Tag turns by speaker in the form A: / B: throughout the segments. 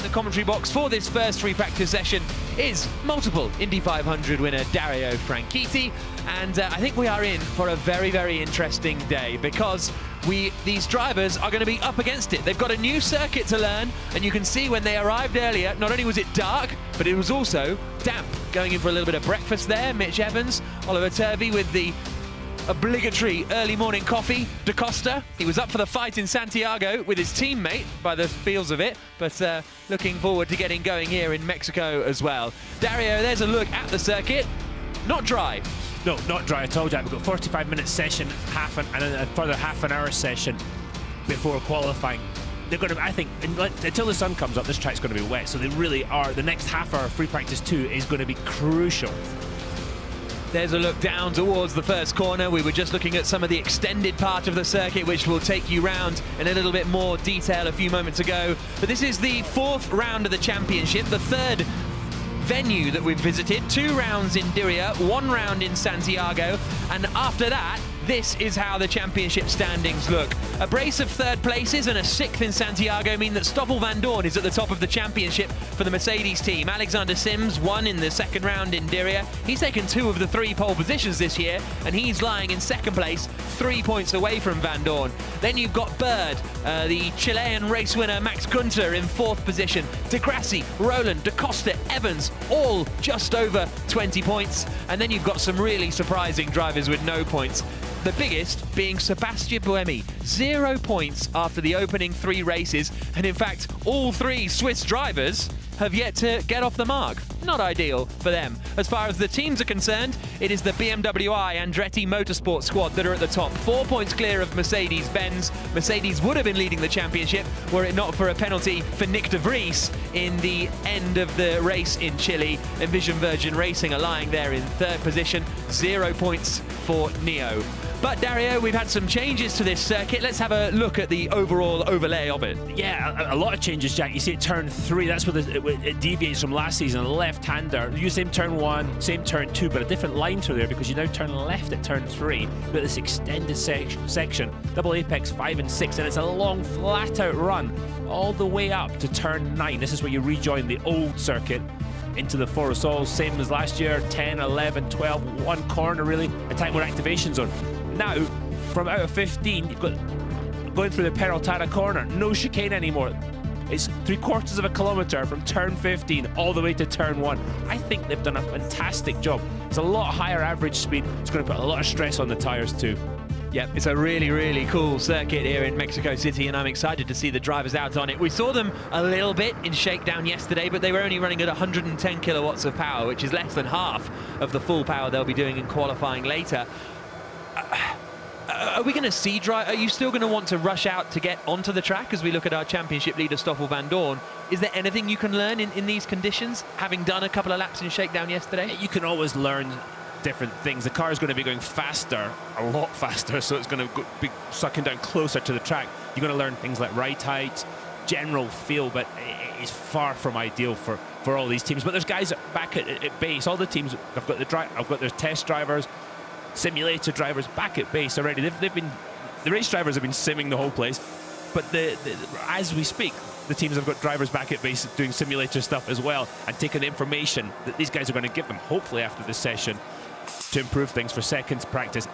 A: The commentary box for this first free practice session is multiple Indy 500 winner Dario Franchitti, and I think we are in for a very, very interesting day because these drivers are going to be up against it. They've got a new circuit to learn, and you can see when they arrived earlier, not only was it dark, but it was also damp. Going in for a little bit of breakfast there, Mitch Evans, Oliver Turvey with the obligatory early morning coffee, Da Costa. He was up for the fight in Santiago with his teammate, by the feels of it, but looking forward to getting going here in Mexico as well. Dario, there's a look at the circuit. Not dry.
B: No, not dry at all, Jack. We've got 45-minute session, and a further half-an-hour session before qualifying. They're going to, I think, until the sun comes up, this track's going to be wet, so they really are. The next half-hour free practice 2 is going to be crucial.
A: There's a look down towards the first corner. We were just looking at some of the extended part of the circuit, which will take you round in a little bit more detail a few moments ago. But this is the 4th round of the championship, the 3rd venue that we've visited. 2 rounds in Diriyah, 1 round in Santiago, and after that, this is how the championship standings look. A brace of third places and a sixth in Santiago mean that Stoffel Vandoorne is at the top of the championship for the Mercedes team. Alexander Sims won in the second round in Diriyah. He's taken 2 of the 3 pole positions this year, and he's lying in second place, 3 points away from Vandoorne. Then you've got Bird, the Chilean race winner Max Günther in 4th position. De Grassi, Roland, Da Costa, Evans, all just over 20 points. And then you've got some really surprising drivers with no points. The biggest being Sebastian Buemi, 0 points after the opening 3 races. And in fact, all 3 Swiss drivers have yet to get off the mark. Not ideal for them. As far as the teams are concerned, it is the BMW I Andretti Motorsport squad that are at the top, 4 points clear of Mercedes-Benz. Mercedes would have been leading the championship were it not for a penalty for Nick de Vries in the end of the race in Chile. Envision Virgin Racing are lying there in 3rd position, 0 points for Nio. But Dario, we've had some changes to this circuit. Let's have a look at the overall overlay of it.
B: Yeah, a lot of changes, Jack. You see at turn 3, that's where it deviates from last season. A left-hander. You same turn 1, same turn 2, but a different line through there because you now turn left at turn 3. But this extended section, double apex 5 and 6, and it's a long, flat-out run all the way up to turn 9. This is where you rejoin the old circuit into the Foro Sol, same as last year, 10, 11, 12, 1 corner really, a time with activation zone. Now, from out of 15, you've got going through the Peraltada corner, no chicane anymore. It's 3/4 of a kilometre from turn 15 all the way to turn 1. I think they've done a fantastic job. It's a lot higher average speed. It's going to put a lot of stress on the tyres too.
A: Yep, it's a really, really cool circuit here in Mexico City, and I'm excited to see the drivers out on it. We saw them a little bit in shakedown yesterday, but they were only running at 110 kilowatts of power, which is less than half of the full power they'll be doing in qualifying later. Are we going to see are you still going to want to rush out to get onto the track as we look at our championship leader Stoffel Vandoorne? Is there anything you can learn in these conditions, having done a couple of laps in shakedown yesterday?
B: You can always learn different things. The car is going to be going faster, a lot faster, so it's going to be sucking down closer to the track. You're going to learn things like ride height, general feel, but it is far from ideal for all these teams. But there's guys back at base. All the teams have got their test drivers, simulator drivers back at base already. The race drivers have been simming the whole place, but as we speak, the teams have got drivers back at base doing simulator stuff as well and taking the information that these guys are going to give them, hopefully after this session, to improve things for seconds practice,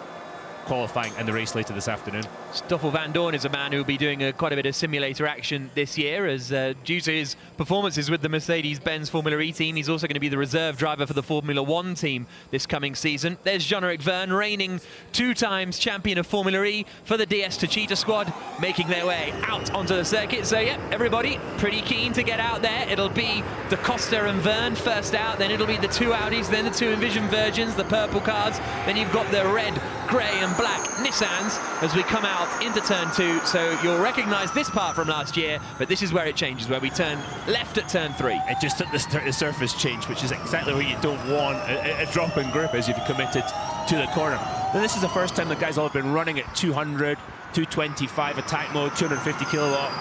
B: qualifying and the race later this afternoon.
A: Stoffel Vandoorne is a man who will be doing quite a bit of simulator action this year, as due to his performances with the Mercedes-Benz Formula E team, he's also going to be the reserve driver for the Formula 1 team this coming season. There's Jean-Eric Vergne, reigning 2 times champion of Formula E for the DS Techeetah squad, making their way out onto the circuit. So yeah, everybody pretty keen to get out there. It'll be Da Costa and Vergne first out, then it'll be the 2 Audis, then the 2 Envision Virgins, the purple cars, then you've got the red, grey and black Nissans as we come out into turn 2. So you'll recognise this part from last year, but this is where it changes, where we turn left at turn 3.
B: It just took the surface change, which is exactly where you don't want a drop in grip as you've committed to the corner. Now, this is the first time the guys all have been running at 200, 225 attack mode, 250 kilowatt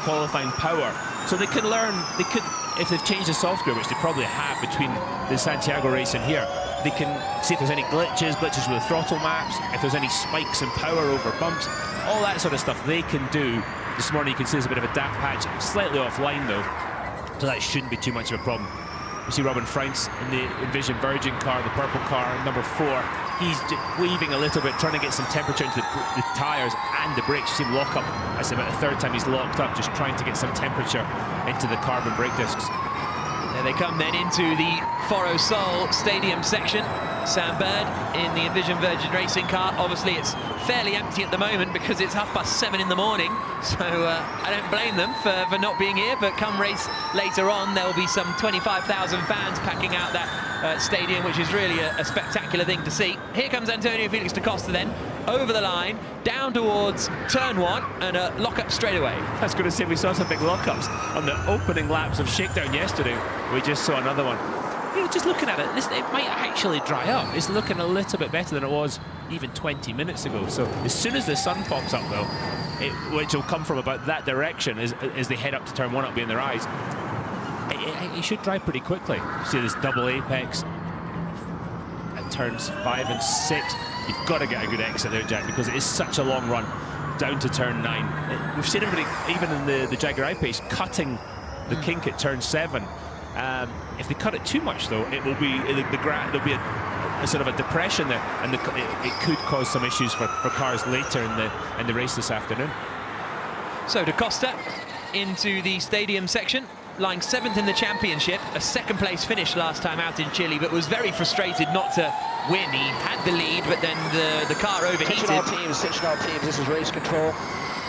B: qualifying power. So they can learn, if they've changed the software, which they probably have between the Santiago race and here, they can see if there's any glitches with the throttle maps, if there's any spikes in power over bumps, all that sort of stuff they can do. This morning you can see there's a bit of a damp patch, slightly offline though, so that shouldn't be too much of a problem. You see Robin Frantz in the Envision Virgin car, the purple car, number 4. He's weaving a little bit, trying to get some temperature into the tyres and the brakes. You see him lock up. That's about the 3rd time he's locked up, just trying to get some temperature into the carbon brake discs.
A: There they come then into the Foro Sol Stadium section. Sam Bird in the Envision Virgin Racing car. Obviously it's fairly empty at the moment because it's 7:30 in the morning, so I don't blame them for not being here, but come race later on there will be some 25,000 fans packing out that stadium, which is really a spectacular thing to see. Here comes Antonio Felix da Costa then, over the line, down towards turn 1 and a lock-up straight away.
B: I was going to say we saw some big lock-ups on the opening laps of shakedown yesterday. We just saw another one. You know, just looking at it, it might actually dry up. It's looking a little bit better than it was even 20 minutes ago. So as soon as the sun pops up though, which will come from about that direction as they head up to turn 1, it'll be in their eyes, it should dry pretty quickly. See this double apex at turns 5 and 6. You've got to get a good exit there, Jack, because it is such a long run down to turn 9. We've seen everybody, even in the Jaguar I-Pace, cutting the kink at turn 7. If they cut it too much, though, it will be there'll be a sort of a depression there, and it could cause some issues for cars later in the race this afternoon.
A: So Da Costa into the stadium section, lying 7th in the championship, a second-place finish last time out in Chile, but was very frustrated not to win. He had the lead, but then the car overheated.
C: Attention all teams, this is race control.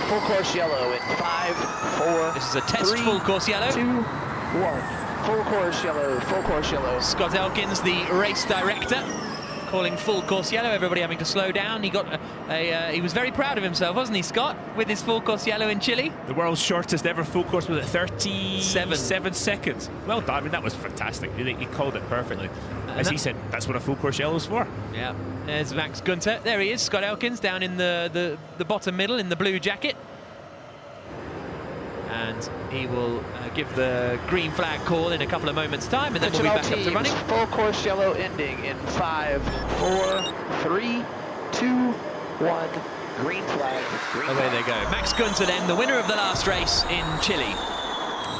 C: Full course yellow in 5, 4,
A: This is a test
C: 3,
A: full course yellow.
C: 2, 1. Full course yellow, full course yellow.
A: Scott Elkins, the race director, calling full course yellow. Everybody having to slow down. He got he was very proud of himself, wasn't he, Scott, with his full course yellow in Chile?
B: The world's shortest ever full course was at 37 seconds. Well done. I mean, that was fantastic. He called it perfectly. As he said, that's what a full course yellow is for.
A: Yeah. There's Max Günther. There he is, Scott Elkins, down in the bottom middle in the blue jacket. And he will give the green flag call in a couple of moments' time, and then we'll be back up to running.
C: Full course yellow ending in 5, 4, 3, 2, 1. Green flag.
A: Away they go. Max Günther then, the winner of the last race in Chile.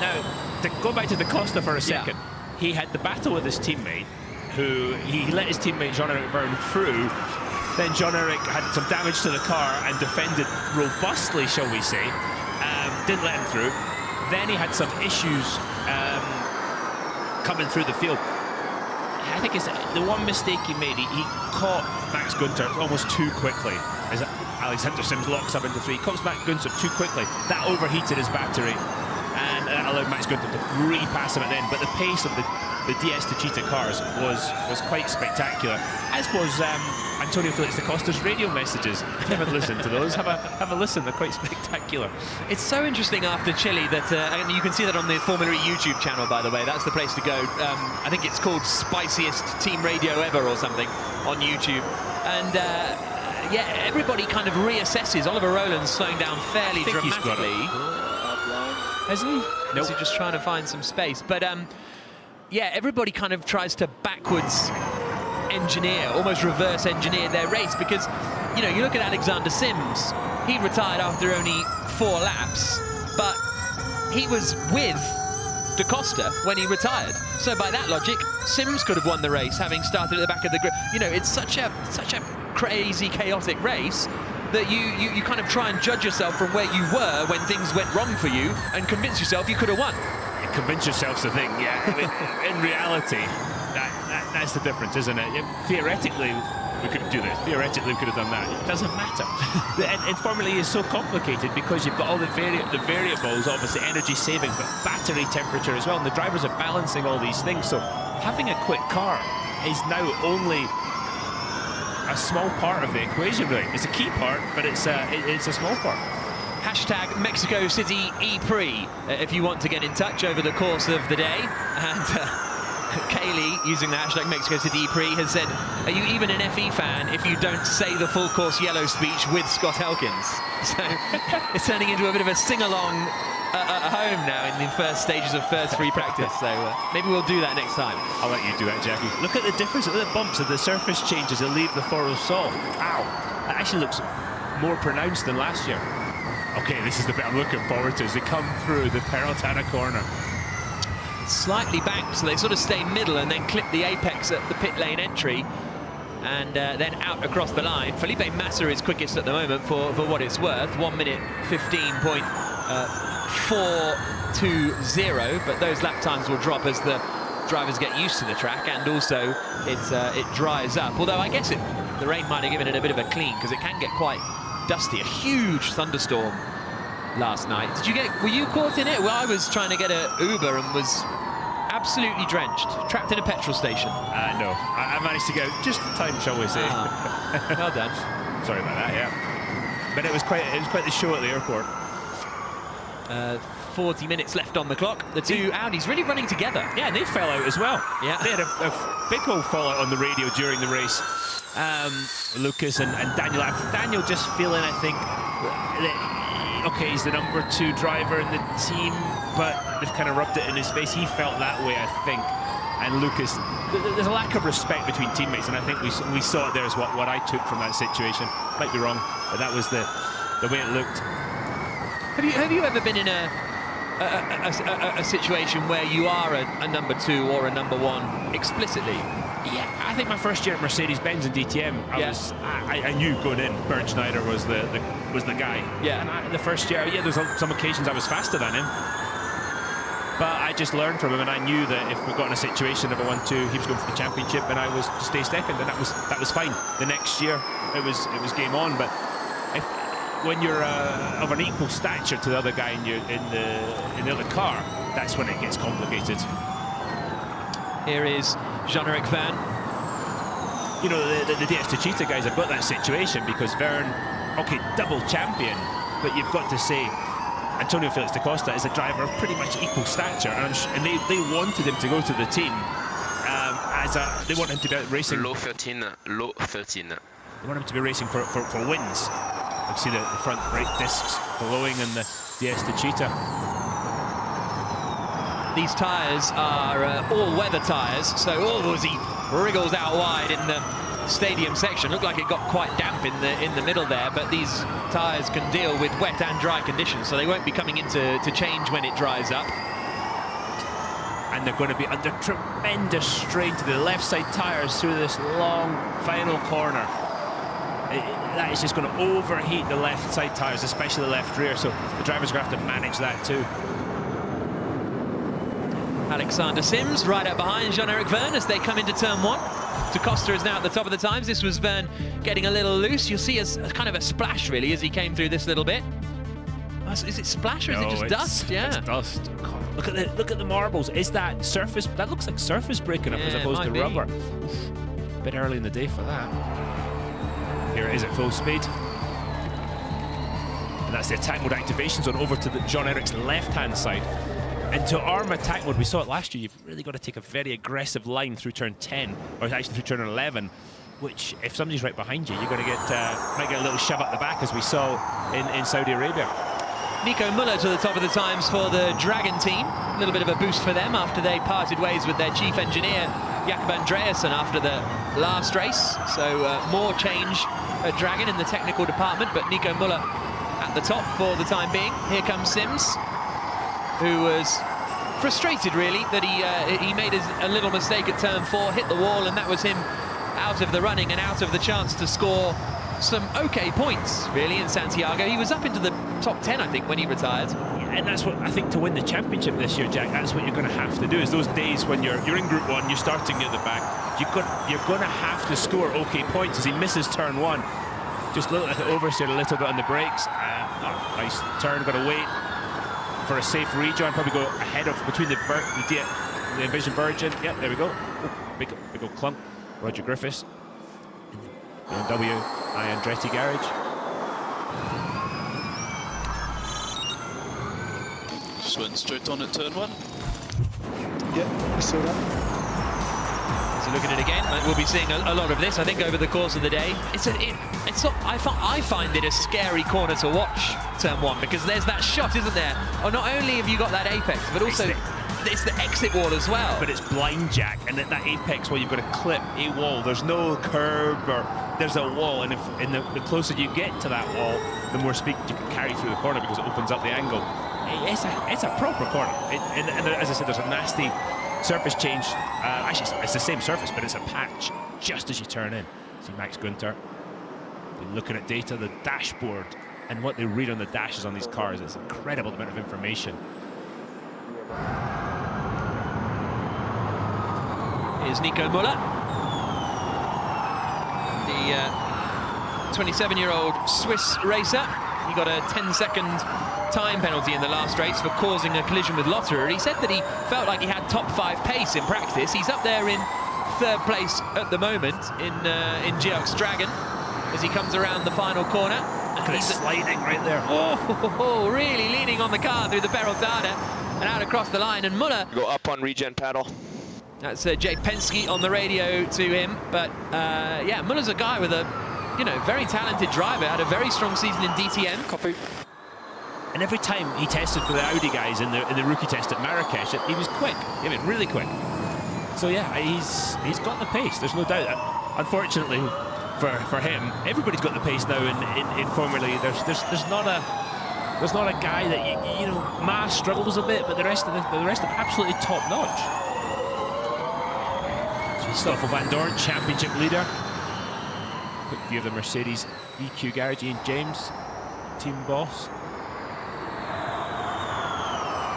B: Now, to go back to Da Costa for a second, he had the battle with his teammate, who he let his teammate Jean-Eric Vergne through. Then Jean-Eric had some damage to the car and defended robustly, shall we say. Didn't let him through. Then he had some issues coming through the field. I think it's the one mistake he made. He caught Max Günther almost too quickly. As Alexander Sims locks up into 3, he caught Max Günther too quickly. That overheated his battery, and that allowed Max Günther to repass him at the end. But the pace of the DS Techeetah cars was quite spectacular, as was Antonio Felix da Costa's radio messages. If you haven't listened to those, have a listen. They're quite spectacular.
A: It's so interesting after Chile that, and you can see that on the Formula E YouTube channel, by the way. That's the place to go. I think it's called Spiciest Team Radio Ever or something on YouTube. And yeah, everybody kind of reassesses. Oliver Rowland's slowing down fairly dramatically.
B: Has he?
A: Nope. He's just trying to find some space. But yeah, everybody kind of tries to backwards engineer, almost reverse engineer their race, because, you know, you look at Alexander Sims, he retired after only 4 laps, but he was with Da Costa when he retired. So by that logic, Sims could have won the race, having started at the back of the grid. You know, it's such a crazy, chaotic race that you kind of try and judge yourself from where you were when things went wrong for you and convince yourself you could have won.
B: Convince yourself's the thing, yeah. I mean, in reality, that's the difference, isn't it? Theoretically, we couldn't do this. Theoretically, we could have done that. It doesn't matter. And Formula E is so complicated because you've got all the variables, obviously energy saving, but battery temperature as well. And the drivers are balancing all these things. So having a quick car is now only a small part of the equation, really. It's a key part, but it's a small part.
A: Hashtag Mexico City E-Prix if you want to get in touch over the course of the day. And Kaylee, using the hashtag Mexico City E-Prix, has said, are you even an FE fan if you don't say the full course yellow speech with Scott Elkins? So it's turning into a bit of a sing-along at home now in the first stages of first free practice. So maybe we'll do that next time.
B: I'll let you do that, Jackie. Look at the difference, look at the bumps, and the surface changes that leave the Foro Sol. Ow! That actually looks more pronounced than last year. Okay, this is the bit I'm looking forward to as they come through the Peraltana corner.
A: Slightly banked, so they sort of stay middle and then clip the apex at the pit lane entry, and then out across the line. Felipe Massa is quickest at the moment for what it's worth, 1 minute 15.420, but those lap times will drop as the drivers get used to the track, and also it dries up. Although I guess the rain might have given it a bit of a clean, because it can get quite dusty. A huge thunderstorm last night. Were you caught in it? Well, I was trying to get an Uber and was absolutely drenched, trapped in a petrol station.
B: No, I managed to go just in time, shall we say.
A: Well done.
B: Sorry about that, yeah. But it was quite the show at the airport.
A: 40 minutes left on the clock. The two Audis really running together.
B: Yeah, and they fell out as well.
A: Yeah.
B: They had a big old fallout on the radio during the race. Lucas and Daniel. Daniel just feeling, I think, okay, he's the number 2 driver in the team, but they've kind of rubbed it in his face. He felt that way, I think. and Lucas, there's a lack of respect between teammates, and I think we saw it there as what I took from that situation. Might be wrong, but that was the way it looked.
A: Have you ever been in a situation where you are a number 2 or a number 1 explicitly?
B: Yeah, I think my first year at Mercedes-Benz and DTM, I knew going in Bernd Schneider was the guy.
A: Yeah.
B: And the first year, there's some occasions I was faster than him, but I just learned from him, and I knew that if we got in a situation of a 1-2, he was going for the championship, and I was to stay second, and that was fine. The next year, it was game on. But when you're of an equal stature to the other guy in the other car, that's when it gets complicated.
A: Here is Jean-Eric Verne.
B: You know, the DS Techeetah guys have got that situation because Verne, okay, double champion, but you've got to say Antonio Felix da Costa is a driver of pretty much equal stature, and they wanted him to go to the team they want him to be racing.
D: Low 13.
B: They want him to be racing for wins. You can see the front brake discs glowing in the DS Techeetah.
A: These tyres are all-weather tyres, so all as he wriggles out wide in the stadium section. Looked like it got quite damp in the middle there, but these tyres can deal with wet and dry conditions, so they won't be coming into change when it dries up.
B: And they're going to be under tremendous strain to the left side tyres through this long final corner. That is just going to overheat the left side tyres, especially the left rear, so the drivers are going to have to manage that too.
A: Alexander Sims right up behind Jean-Eric Verne as they come into turn 1. Da Costa is now at the top of the times. This was Verne getting a little loose. You'll see a kind of a splash, really, as he came through this little bit. Is it splash or is it just dust? Yeah,
B: it's dust. God, look at the marbles. Is that surface? That looks like surface breaking up as opposed to rubber. A bit early in the day for that. Here it is at full speed. And that's the attack mode activation zone over to Jean-Eric's left-hand side. And to arm attack mode, we saw it last year, you've really got to take a very aggressive line through turn 10, or actually through turn 11, which, if somebody's right behind you, you're going to might get a little shove up the back, as we saw in Saudi Arabia.
A: Nico Müller to the top of the times for the Dragon team. A little bit of a boost for them after they parted ways with their chief engineer, Jakob Andreasen, after the last race. So more change at Dragon in the technical department, but Nico Müller at the top for the time being. Here comes Sims, who was frustrated, really, that he made a little mistake at turn 4, hit the wall, and that was him out of the running and out of the chance to score some okay points, really, in Santiago. He was up into the top 10, I think, when he retired.
B: And that's what I think, to win the championship this year, Jack, that's what you're going to have to do, is those days when you're in Group 1, you're starting at the back, you're going to have to score okay points. As he misses turn 1, just looked like it oversteered a little bit on the brakes. Nice turn, got to wait for a safe rejoin, probably go ahead of between the Envision Virgin. Yep, there we go. Oh, big old clump. Roger Griffiths in the BMW Andretti garage.
E: Just went straight on at turn 1.
F: Yeah, I saw that.
A: So look at it again. We'll be seeing a lot of this, I think, over the course of the day. I find it a scary corner to watch, turn 1, because there's that shot, isn't there? Or not only have you got that apex, but also it's the exit wall as well.
B: But it's blind, Jack, and at that apex wall, you've got to clip a wall. There's no curb, or there's a wall, and the closer you get to that wall, the more speed you can carry through the corner because it opens up the angle. It's a proper corner, and as I said, there's a nasty surface change. Actually, it's the same surface, but it's a patch just as you turn in. See Max Günther looking at data, the dashboard, and what they read on the dashes on these cars. It's an incredible amount of information.
A: Here's Nico Müller, the 27-year-old Swiss racer. He got a 10-second time penalty in the last race for causing a collision with Lotterer. He said that he felt like he had top 5 pace in practice. He's up there in 3rd place at the moment in Georg's Dragon as he comes around the final corner.
B: Look at it sliding right there.
A: Oh, really leaning on the car through the Peraltada and out across the line. And Müller
C: Go up on regen paddle.
A: That's Jay Penske on the radio to him. But yeah, Müller's a guy with a very talented driver. Had a very strong season in DTM.
F: Copy.
B: And every time he tested for the Audi guys in the rookie test at Marrakesh, he was quick. I mean, really quick. So yeah, he's got the pace. There's no doubt. Unfortunately for him, everybody's got the pace now in Formula E. There's not a guy that you know. Maas struggles a bit, but the rest are absolutely top notch. So Stoffel Van Dorn, championship leader. Quick view of the Mercedes EQ garage. Ian James, team boss.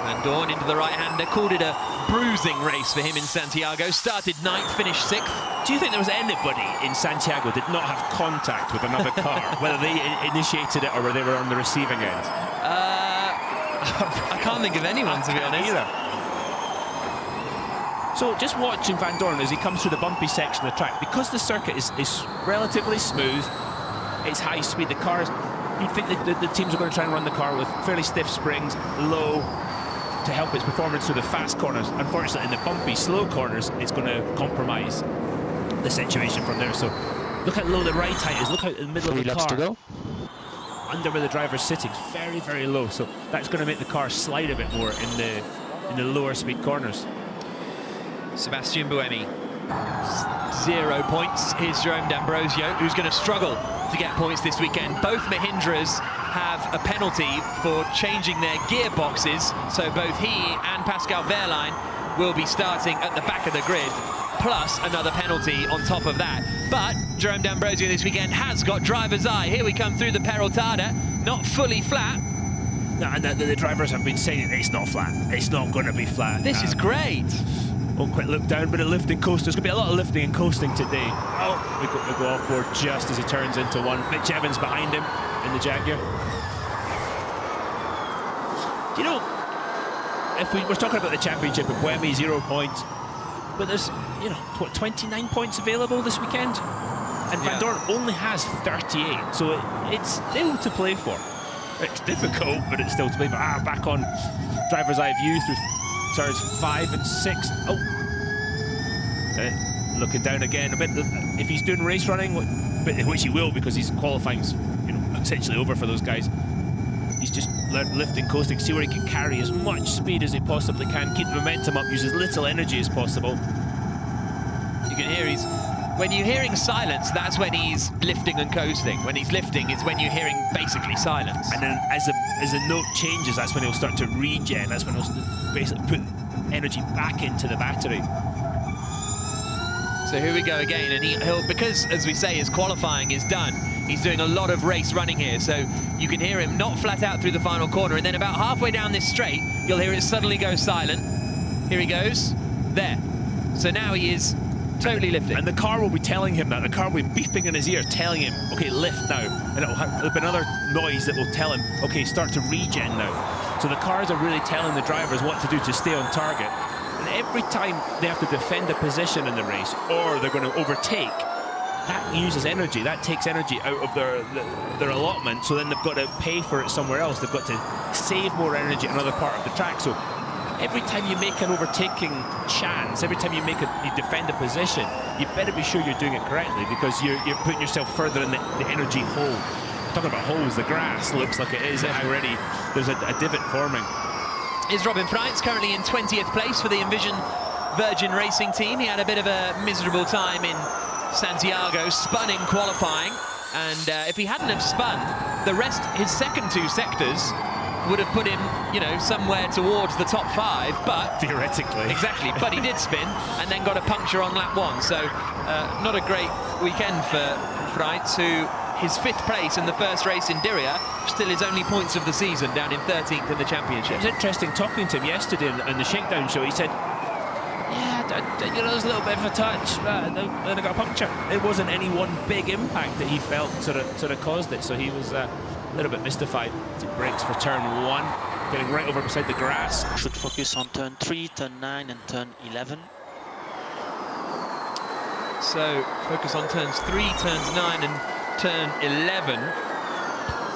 A: Van Dorn into the right-hander, called it a bruising race for him in Santiago. Started 9th, finished 6th.
B: Do you think there was anybody in Santiago that did not have contact with another car, whether they initiated it or whether they were on the receiving end?
A: I can't think of anyone, to be honest.
B: Either. So just watching Van Dorn as he comes through the bumpy section of the track, because the circuit is relatively smooth, it's high speed, the cars, you'd think that the teams are going to try and run the car with fairly stiff springs, low, to help its performance through the fast corners. Unfortunately, in the bumpy, slow corners, it's going to compromise the situation from there. So look how low the right height is, look out in the middle of the car.
C: 3 laps to go.
B: Under where the driver's sitting, very, very low. So that's going to make the car slide a bit more in the lower speed corners.
A: Sebastian Buemi, 0 points. Here's Jerome D'Ambrosio, who's going to struggle to get points this weekend. Both Mahindras have a penalty for changing their gearboxes, so both he and Pascal Wehrlein will be starting at the back of the grid, plus another penalty on top of that. But Jerome D'Ambrosio this weekend has got driver's eye. Here we come through the Peraltada, not fully flat.
B: No, and the drivers have been saying it's not flat. It's not going to be flat.
A: This is great.
B: Won't quite look down, but a lift and coast. There's going to be a lot of lifting and coasting today. Oh, we go off board just as he turns into one. Mitch Evans behind him in the Jaguar. Do you know, if we're talking about the championship, and Buemi 0 points, but there's, you know, what, 29 points available this weekend? And Van Dorn only has 38, so it's still to play for. It's difficult, but it's still to play for. Back on driver's eye view through turns 5 and 6. Oh, looking down again a bit. If he's doing race running, which he will because his qualifying's, you know, essentially over for those guys. He's just lifting, coasting, see where he can carry as much speed as he possibly can, keep the momentum up, use as little energy as possible.
A: You can hear when you're hearing silence, that's when he's lifting and coasting. When he's lifting, it's when you're hearing basically silence.
B: And then as the note changes, that's when he'll start to regen. That's when he'll basically put energy back into the battery.
A: So here we go again, and he'll, because as we say, his qualifying is done, he's doing a lot of race running here, so you can hear him not flat out through the final corner, and then about halfway down this straight, you'll hear it suddenly go silent. Here he goes. There. So now he is totally lifting.
B: And the car will be telling him that. The car will be beeping in his ear, telling him, okay, lift now. And there'll be another noise that will tell him, okay, start to regen now. So the cars are really telling the drivers what to do to stay on target. And every time they have to defend a position in the race, or they're going to overtake, that uses energy. That takes energy out of their allotment, so then they've got to pay for it somewhere else. They've got to save more energy in another part of the track. So every time you make an overtaking chance, every time you defend a position, you better be sure you're doing it correctly, because you're putting yourself further in the energy hole. Talking about holes, the grass looks like it is already. There's a divot forming.
A: Is Robin Freitz currently in 20th place for the Envision Virgin Racing team. He had a bit of a miserable time in Santiago, spun in qualifying, and if he hadn't have spun, his second 2 sectors would have put him, you know, somewhere towards the top 5, but
B: theoretically,
A: exactly. But he did spin and then got a puncture on lap 1. So not a great weekend for Freitz, who his 5th place in the first race in Diriyah, still his only points of the season, down in 13th in the championship.
B: It was interesting talking to him yesterday on the Shakedown show. He said, yeah, you know, there's a little bit of a touch, then I got a puncture. It wasn't any one big impact that he felt sort of caused it, so he was a little bit mystified. He brakes for turn 1, getting right over beside the grass.
D: Should focus on turn 3, turn 9 and turn 11.
A: So focus on turns 3, turns 9 and turn 11.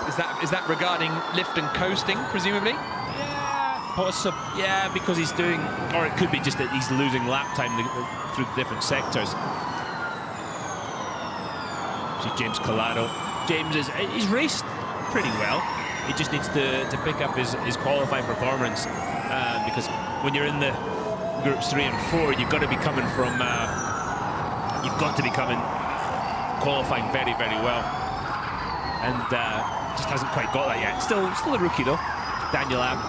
A: Is that regarding lift and coasting, presumably?
B: Yeah, because he's doing, or it could be just that he's losing lap time through the different sectors. See James Collado. James he's raced pretty well. He just needs to pick up his qualifying performance, because when you're in the groups 3 and 4, you've got to be coming from, qualifying very, very well. And just hasn't quite got that yet. Still a rookie though, Daniel Ab.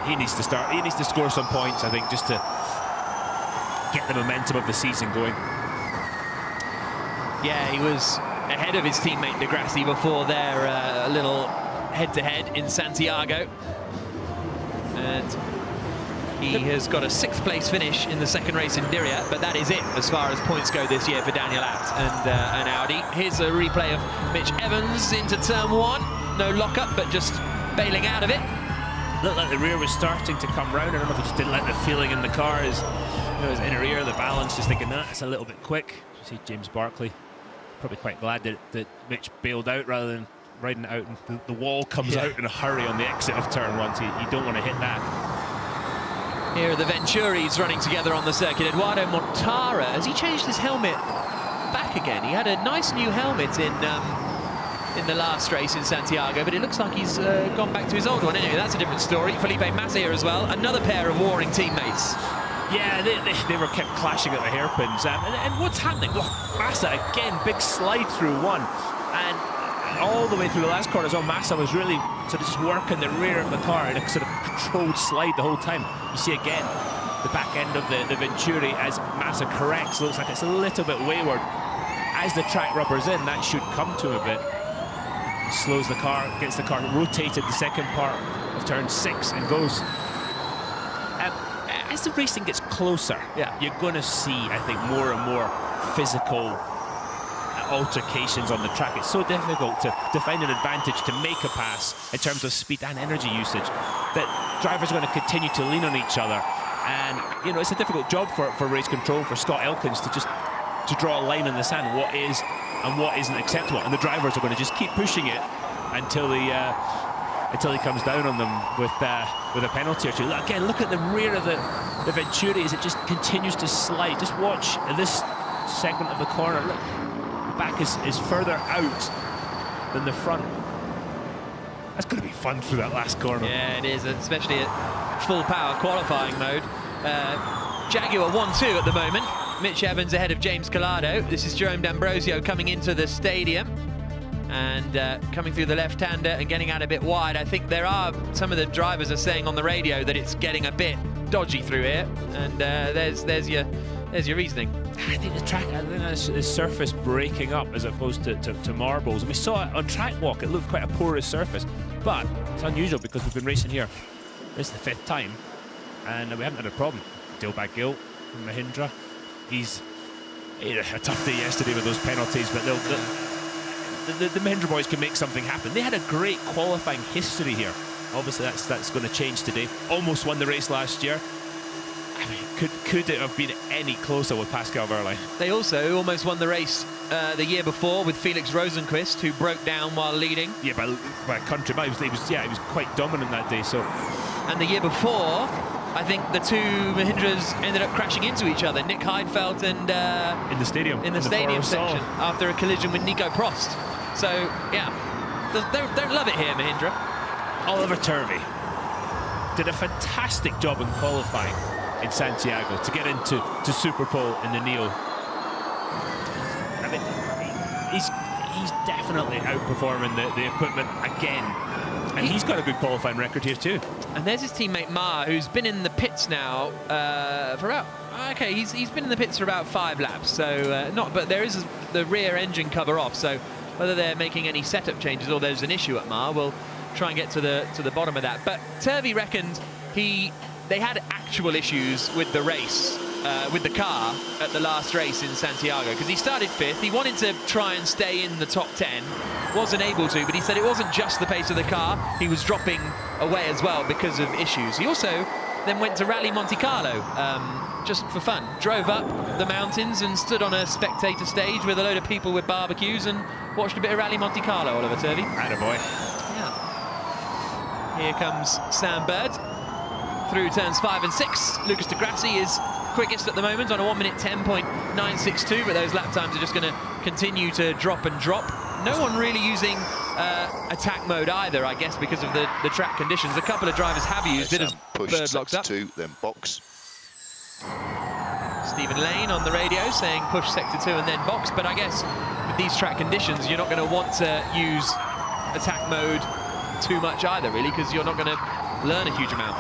B: He needs to start. He needs to score some points, I think, just to get the momentum of the season going.
A: Yeah, he was ahead of his teammate De Grassi before their little head-to-head in Santiago. And he has got a 6th place finish in the second race in Diriyah, but that is it as far as points go this year for Daniel Abt and Audi. Here's a replay of Mitch Evans into turn 1. No lockup, but just bailing out of it.
B: Looked like the rear was starting to come round. I don't know if he just didn't like the feeling in the car. His inner ear, the balance, just thinking that's a little bit quick. You see James Barkley probably quite glad that Mitch bailed out rather than riding it out, and the wall comes out in a hurry on the exit of turn 1, so you don't want to hit that.
A: Here are the Venturis running together on the circuit. Eduardo Montara, has he changed his helmet back again? He had a nice new helmet in the last race in Santiago, but it looks like he's gone back to his old one. Anyway, that's a different story. Felipe Massa here as well. Another pair of warring teammates.
B: Yeah, they were kept clashing at the hairpins. And what's happening? Well, Massa, again, big slide through 1. And all the way through the last corner, so Massa was really sort of just working the rear of the car in a sort of controlled slide the whole time. You see again the back end of the Venturi as Massa corrects. Looks like it's a little bit wayward. As the track rubbers in, that should come to him a bit. Slows the car, gets the car rotated the second part of turn 6 and goes. As the racing gets closer, you're going to see, I think, more and more physical altercations on the track. It's so difficult to find an advantage to make a pass in terms of speed and energy usage that drivers are going to continue to lean on each other. And, you know, it's a difficult job for race control, for Scott Elkins to draw a line in the sand, what is and what isn't acceptable. And the drivers are going to just keep pushing it until he comes down on them with a penalty or two. Again, look at the rear of the Venturi as it just continues to slide. Just watch this segment of the corner. Look, the back is further out than the front. That's going to be fun through that last corner.
A: Yeah, it is, especially at full power qualifying mode. Jaguar 1-2 at the moment. Mitch Evans ahead of James Collado. This is Jerome D'Ambrosio coming into the stadium and coming through the left-hander and getting out a bit wide. I think some of the drivers are saying on the radio that it's getting a bit dodgy through here, and there's your reasoning.
B: I think the track, is surface breaking up as opposed to marbles. And we saw it on track walk, it looked quite a porous surface, but it's unusual because we've been racing here. This is the 5th time, and we haven't had a problem. Dilbag Gil from Mahindra. He had a tough day yesterday with those penalties, but the Mahindra boys can make something happen. They had a great qualifying history here. Obviously, that's going to change today. Almost won the race last year. I mean, could it have been any closer with Pascal Wehrlein?
A: They also almost won the race the year before with Felix Rosenqvist, who broke down while leading. Yeah,
B: by a country mile. He was quite dominant that day. So,
A: and the year before, I think the two Mahindras ended up crashing into each other. Nick Heidfeld and
B: in the stadium
A: section after a collision with Nico Prost. So yeah, don't love it here, Mahindra.
B: Oliver Turvey did a fantastic job in qualifying in Santiago to get into Superpole in the Neo. I mean, he's definitely outperforming the equipment again. And he's got a good qualifying record here too.
A: And there's his teammate Ma, who's been in the pits now for about... Okay, he's been in the pits for about 5 laps, so but there is the rear engine cover off, so whether they're making any setup changes or there's an issue at Ma, we'll try and get to the bottom of that. But Turvey reckoned they had actual issues with the race, with the car at the last race in Santiago, because he started 5th. He wanted to try and stay in the top 10, wasn't able to, but he said it wasn't just the pace of the car, he was dropping away as well because of issues. He also then went to Rally Monte Carlo just for fun, drove up the mountains and stood on a spectator stage with a load of people with barbecues and watched a bit of Rally Monte Carlo. Oliver Turvey.
B: Attaboy.
A: Yeah. Here comes Sam Bird through turns 5 and 6. Lucas Di Grassi is quickest at the moment on a 1 minute 10.962, but those lap times are just going to continue to drop and drop. No one really using attack mode either, I guess, because of the track conditions. A couple of drivers have used it as
G: push
A: Bird locks up.
G: 2, then box.
A: Stephen Lane on the radio saying push sector 2 and then box, but I guess with these track conditions you're not going to want to use attack mode too much either, really, because you're not going to learn a huge amount.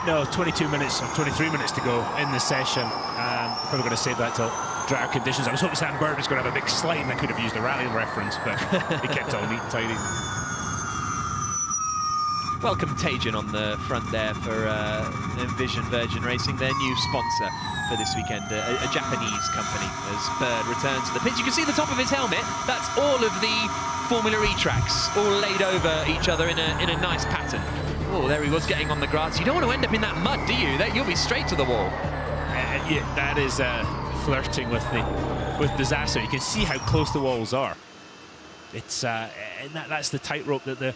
B: No, 22 minutes or 23 minutes to go in the session. Probably going to save that till drier conditions. I was hoping Sam Bird was going to have a big slide and I could have used a rally reference, but he kept it all neat and tidy.
A: Welcome Tajin on the front there for Envision Virgin Racing, their new sponsor for this weekend, a Japanese company, as Bird returns to the pits. You can see the top of his helmet. That's all of the Formula E tracks, all laid over each other in a nice pattern. Oh, there he was getting on the grass. You don't want to end up in that mud, do you? You'll be straight to the wall.
B: Yeah, that is flirting with disaster. You can see how close the walls are. It's and that's the tightrope that the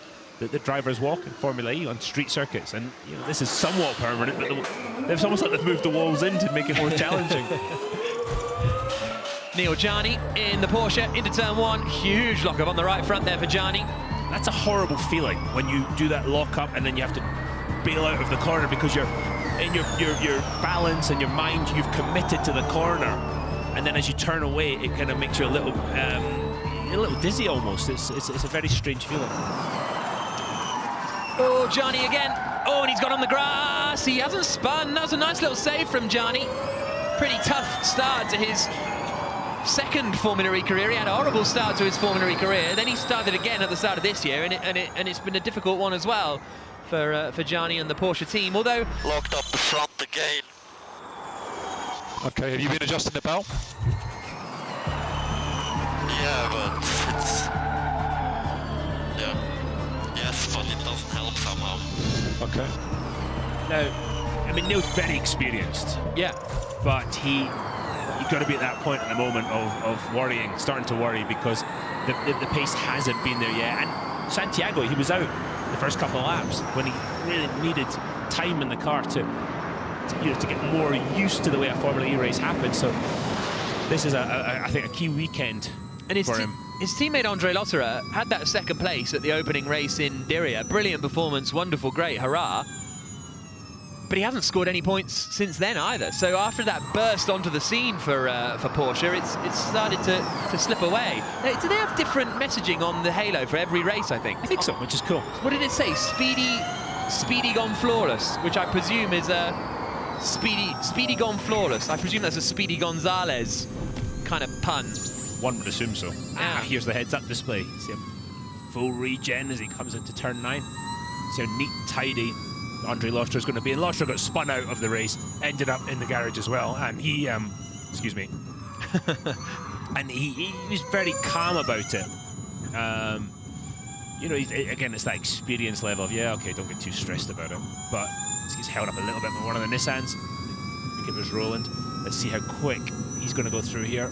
B: drivers walk in Formula E on street circuits, and you know, this is somewhat permanent, but they've almost like they've moved the walls in to make it more challenging.
A: Neil Gianni in the Porsche into turn 1. Huge lock-up on the right front there for Gianni.
B: That's a horrible feeling when you do that lock-up and then you have to bail out of the corner because you're in your balance and your mind, you've committed to the corner, and then as you turn away, it kind of makes you a little dizzy almost. It's a very strange feeling.
A: Oh, Gianni again. Oh, and he's got on the grass. He hasn't spun. That was a nice little save from Gianni. Pretty tough start to his second Formula E career. He had a horrible start to his Formula E career. Then he started again at the start of this year, and it's been a difficult one as well for Gianni and the Porsche team. Although
D: Locked up the front again.
F: Okay, have you been adjusting the bell?
D: Yeah, but it's... Yeah. Yes, but it doesn't help somehow.
F: Okay.
B: Now, I mean, Neil's very experienced.
A: yeah,
B: But you've got to be at that point at the moment of worrying, starting to worry, because the pace hasn't been there yet. And Santiago, he was out the first couple of laps when he really needed time in the car to get more used to the way a Formula E race happens. So this is, I think, a key weekend
A: and
B: for him.
A: His teammate Andre Lotterer had that second place at the opening race in Diriyah. Brilliant performance, wonderful, great, hurrah. But he hasn't scored any points since then either. So after that burst onto the scene for Porsche, it's started to slip away. Do they have different messaging on the halo for every race, I think?
B: I think so, which is cool.
A: What did it say? Speedy gone flawless, which I presume is a Speedy gone flawless. I presume that's a Speedy Gonzalez kind of pun.
B: One would assume so. Here's the heads-up display. See him full regen as he comes into turn 9. See how neat and tidy Andre Lotterer's going to be. And Lotterer got spun out of the race, ended up in the garage as well, and he, excuse me, and he was very calm about it. You know, again, it's that experience level of, yeah, okay, don't get too stressed about it. But he's held up a little bit by one of the Nissans. I think it was Roland. Let's see how quick he's going to go through here.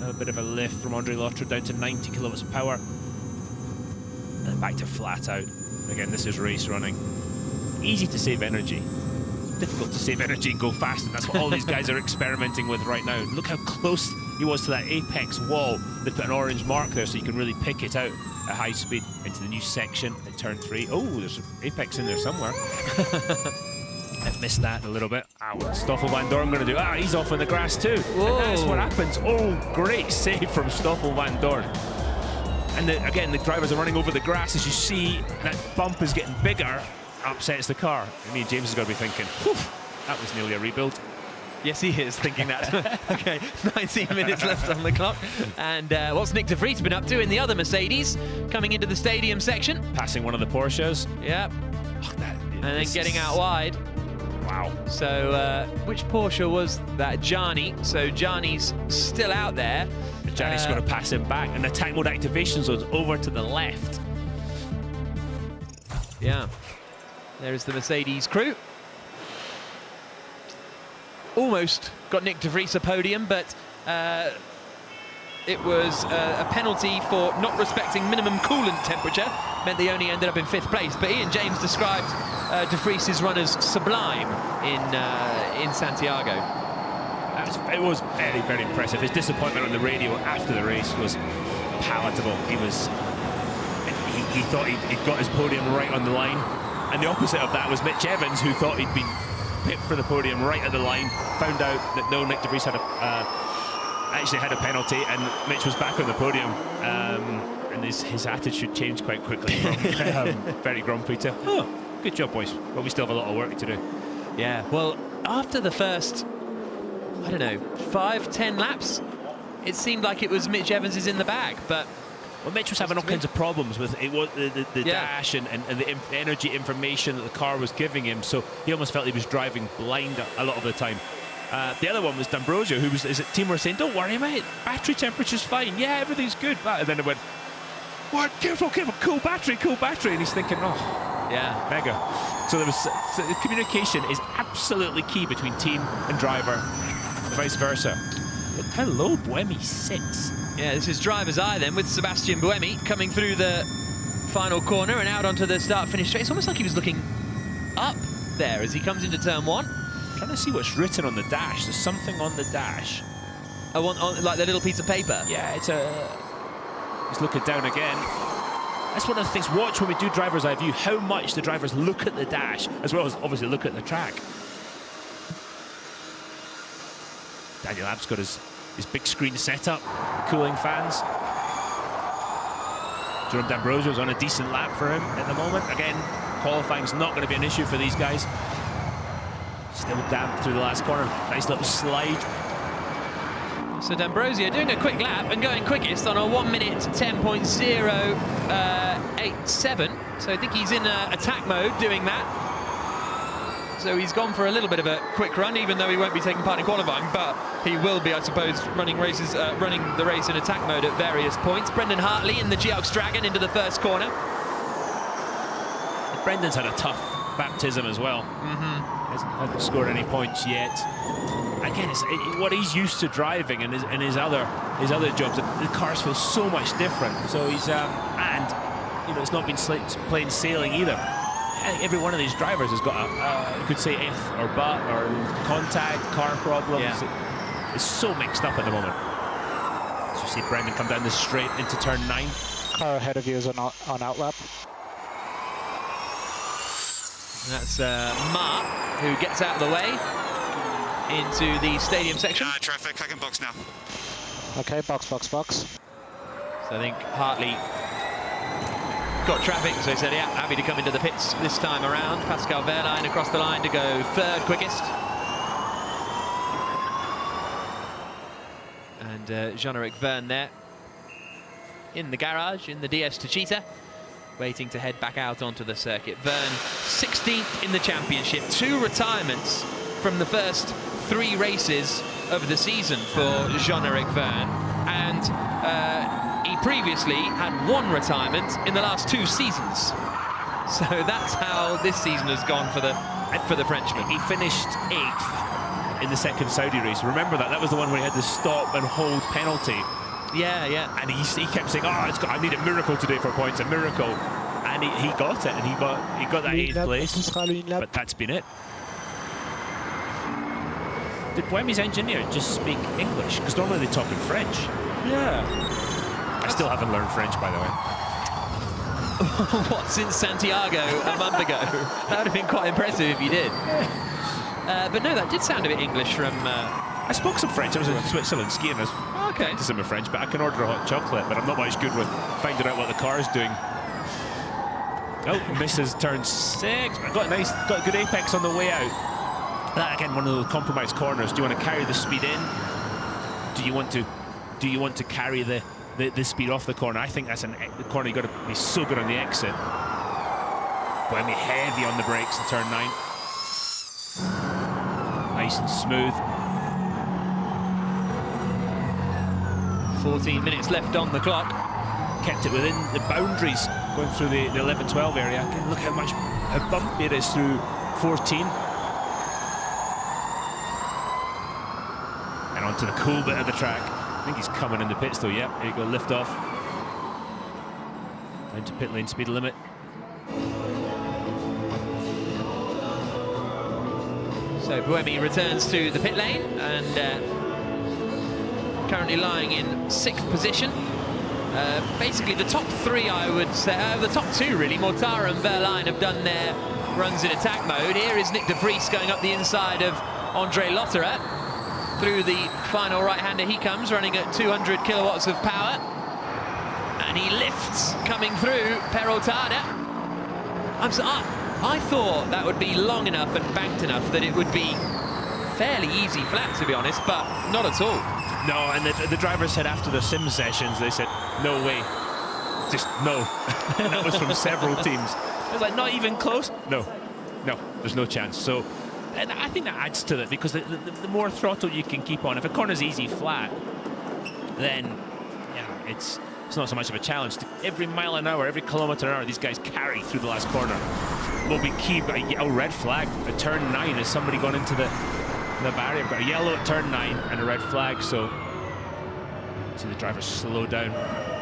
B: A bit of a lift from Andre Lotterer down to 90 kilowatts of power. And back to flat out. Again, this is race running. Easy to save energy. Difficult to save energy and go fast, and that's what all these guys are experimenting with right now. Look how close he was to that apex wall. They put an orange mark there so you can really pick it out at high speed into the new section at turn 3. Oh, there's an apex in there somewhere. I missed that a little bit. What's Stoffel Van Dorn going to do? He's off in the grass too.
A: Whoa.
B: And that's what happens. Oh, great save from Stoffel Van Dorn. And again, the drivers are running over the grass. As you see, that bump is getting bigger. Upsets the car. I mean, James has got to be thinking, whew, that was nearly a rebuild.
A: Yes, he is thinking that. Okay, 19 minutes left on the clock. And what's Nick de Vries been up to in the other Mercedes, coming into the stadium section?
B: Passing one of the Porsches.
A: Yep. And then getting out wide.
B: Wow.
A: So, which Porsche was that? Gianni. So Gianni's still out there.
B: Gianni's got to pass him back. And attack mode activation zone's over to the left.
A: Yeah. There's the Mercedes crew. Almost got Nick de Vries a podium, but it was a penalty for not respecting minimum coolant temperature. Meant they only ended up in 5th place. But Ian James described de Vries' run as sublime in Santiago.
B: It was very, very impressive. His disappointment on the radio after the race was palatable. He he thought he'd got his podium right on the line. And the opposite of that was Mitch Evans, who thought he'd been picked for the podium right at the line, found out that no, Nick de Vries had actually had a penalty, and Mitch was back on the podium. And his attitude changed quite quickly from very grumpy to, oh, good job, boys. But we still have a lot of work to do.
A: Yeah, well, after the first, I don't know, 5-10 laps, it seemed like it was Mitch Evans is in the bag, but...
B: Well, Mitch was having all kinds of problems with it, the dash and the energy information that the car was giving him, so he almost felt he was driving blind a lot of the time. The other one was D'Ambrosio, who was, his team were saying, don't worry, mate, battery temperature's fine, yeah, everything's good. And then it went, what, careful, cool battery, and he's thinking, oh, yeah, mega. So the communication is absolutely key between team and driver, and vice versa. Look how low Buemi sits.
A: Yeah, this is driver's eye then, with Sebastian Buemi coming through the final corner and out onto the start-finish straight. It's almost like he was looking up there as he comes into turn 1.
B: I'm trying to see what's written on the dash. There's something on the dash.
A: I want like the little piece of paper.
B: Yeah, it's He's looking down again. That's one of the things. Watch when we do driver's eye view how much the drivers look at the dash as well as obviously look at the track. Daniel Abb's got his big screen setup, cooling fans. Jerome D'Ambrosio's on a decent lap for him at the moment. Again, qualifying's not going to be an issue for these guys. Still damp through the last corner. Nice little slide.
A: So D'Ambrosio doing a quick lap and going quickest on a 1 minute 10.087. So I think he's in attack mode doing that. So he's gone for a little bit of a quick run, even though he won't be taking part in qualifying, but he will be, I suppose, running the race in attack mode at various points. Brendan Hartley in the Geox Dragon into the first corner.
B: Brendan's had a tough baptism as well. Hasn't scored any points yet. Again, it's what he's used to driving and his other jobs. The cars feel so much different. So he's and you know, it's not been plain sailing either. I think every one of these drivers has got you could say if or but or contact, car problems. Yeah. It's so mixed up at the moment. So you see Brendan come down the straight into turn 9.
F: Car ahead of you is on outlap.
A: That's Mark, who gets out of the way into the stadium section.
G: Traffic, I can box now.
F: Okay, box.
A: So I think Hartley got traffic, so he said, yeah, happy to come into the pits this time around. Pascal Wehrlein across the line to go third quickest. And Jean-Eric Verne there in the garage, in the DS Techeetah, waiting to head back out onto the circuit. Verne 16th in the championship, 2 retirements from the first 3 races of the season for Jean-Eric Verne, and he previously had 1 retirement in the last 2 seasons. So that's how this season has gone for the Frenchman.
B: He finished 8th in the second Saudi race. Remember that? That was the one where he had the stop and hold penalty.
A: Yeah.
B: And he kept saying, "Oh, I need a miracle today for points, a miracle." And he got it, and he got that 8th place. But that's been it. Did Buemi's engineer just speak English? Because normally they talk in French. Yeah. I still haven't learned French, by the way.
A: What, since Santiago a month ago? That would have been quite impressive if you did. But no, that did sound a bit English from...
B: I spoke some French. I was in Switzerland skiing. I was practicing my French, but I can order a hot chocolate, but I'm not much good with finding out what the car's doing. Oh, misses turn 6. But got a good apex on the way out. That again, one of those compromised corners. Do you want to carry the speed in? Do you want to carry the speed off the corner? I think that's the corner you got to be so good on the exit. Buemi heavy on the brakes in turn 9. Nice and smooth.
A: 14 minutes left on the clock.
B: Kept it within the boundaries going through the 11-12 area. Again, look how bumpy it is through 14. And onto the cool bit of the track. I think he's coming in the pits though. Yep, here you go, lift off. Down to pit lane speed limit.
A: So Buemi returns to the pit lane and currently lying in 6th position. Basically, the top three, I would say, the top two really, Mortara and Verline have done their runs in attack mode. Here is Nick de Vries going up the inside of Andre Lotterer. Through the final right-hander he comes, running at 200 kilowatts of power. And he lifts, coming through Peraltada. I thought that would be long enough and banked enough that it would be fairly easy flat, to be honest, but not at all.
B: No, and the driver said after the sim sessions, they said, no way, just no. And that was from several teams. I was like, not even close? No, there's no chance. So, and I think that adds to it, because the more throttle you can keep on, if a corner's easy flat, then yeah, it's not so much of a challenge. Every mile an hour, every kilometre an hour, these guys carry through the last corner. Will be key, but a red flag at turn 9 is somebody gone into the barrier. Got a yellow at turn 9 and a red flag, so see the driver slow down.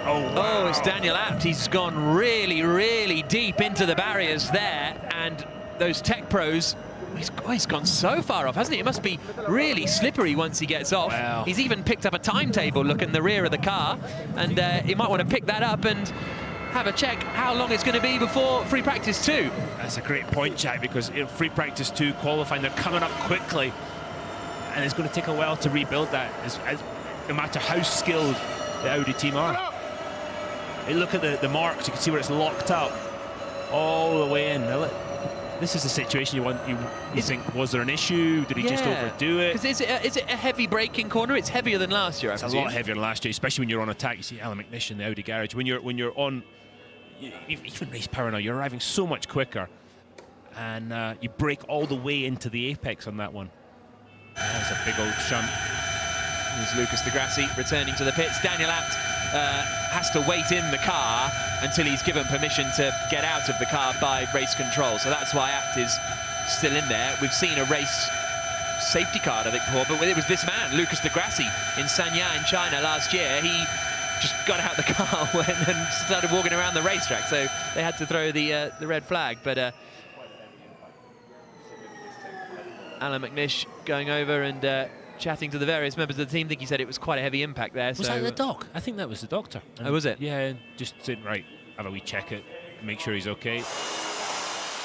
B: Oh,
A: it's Daniel Abt. He's gone really, really deep into the barriers there, and those tech pros, he's gone so far off, hasn't he? It must be really slippery once he gets off.
B: Wow.
A: He's even picked up a timetable look in the rear of the car, and he might want to pick that up and have a check how long it's going to be before free practice 2.
B: That's a great point, Jack, because in free practice 2 qualifying, they're coming up quickly, and it's going to take a while to rebuild that, no matter how skilled the Audi team are. You look at the marks, you can see where it's locked up all the way in. This is the situation you think, was there an issue? Did he just overdo it?
A: Is it a heavy braking corner? It's heavier than last year, I presume.
B: It's a lot heavier than last year, especially when you're on attack. You see Alan McNish in the Audi garage. When you're on, even race power now, you're arriving so much quicker, and you brake all the way into the apex on that one. That's a big old shunt.
A: There's Lucas de Grassi returning to the pits. Daniel Abt has to wait in the car until he's given permission to get out of the car by race control. So that's why Abt is still in there. We've seen a race safety card, I think, before, but it was this man, Lucas de Grassi, in Sanya in China last year. He just got out the car and started walking around the racetrack, so they had to throw the red flag. But Alan McNish going over and chatting to the various members of the team. I think he said it was quite a heavy impact there.
B: Was that the doc? I think that was the doctor.
A: Oh, was it?
B: Yeah, just saying, right, have a wee check it, make sure he's okay.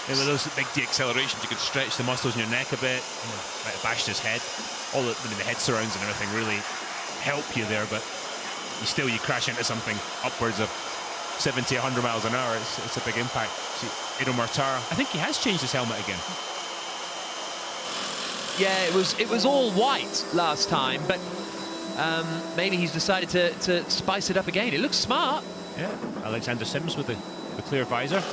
B: And with those big deaccelerations, you could stretch the muscles in your neck a bit. Might have bashed his head. All the head surrounds and everything really help you there, but you crash into something upwards of 70, 100 miles an hour. It's a big impact. See, Edo Mortara, I think he has changed his helmet again.
A: Yeah, it was all white last time, but maybe he's decided to spice it up again. It looks smart.
B: Yeah, Alexander Sims with the clear visor.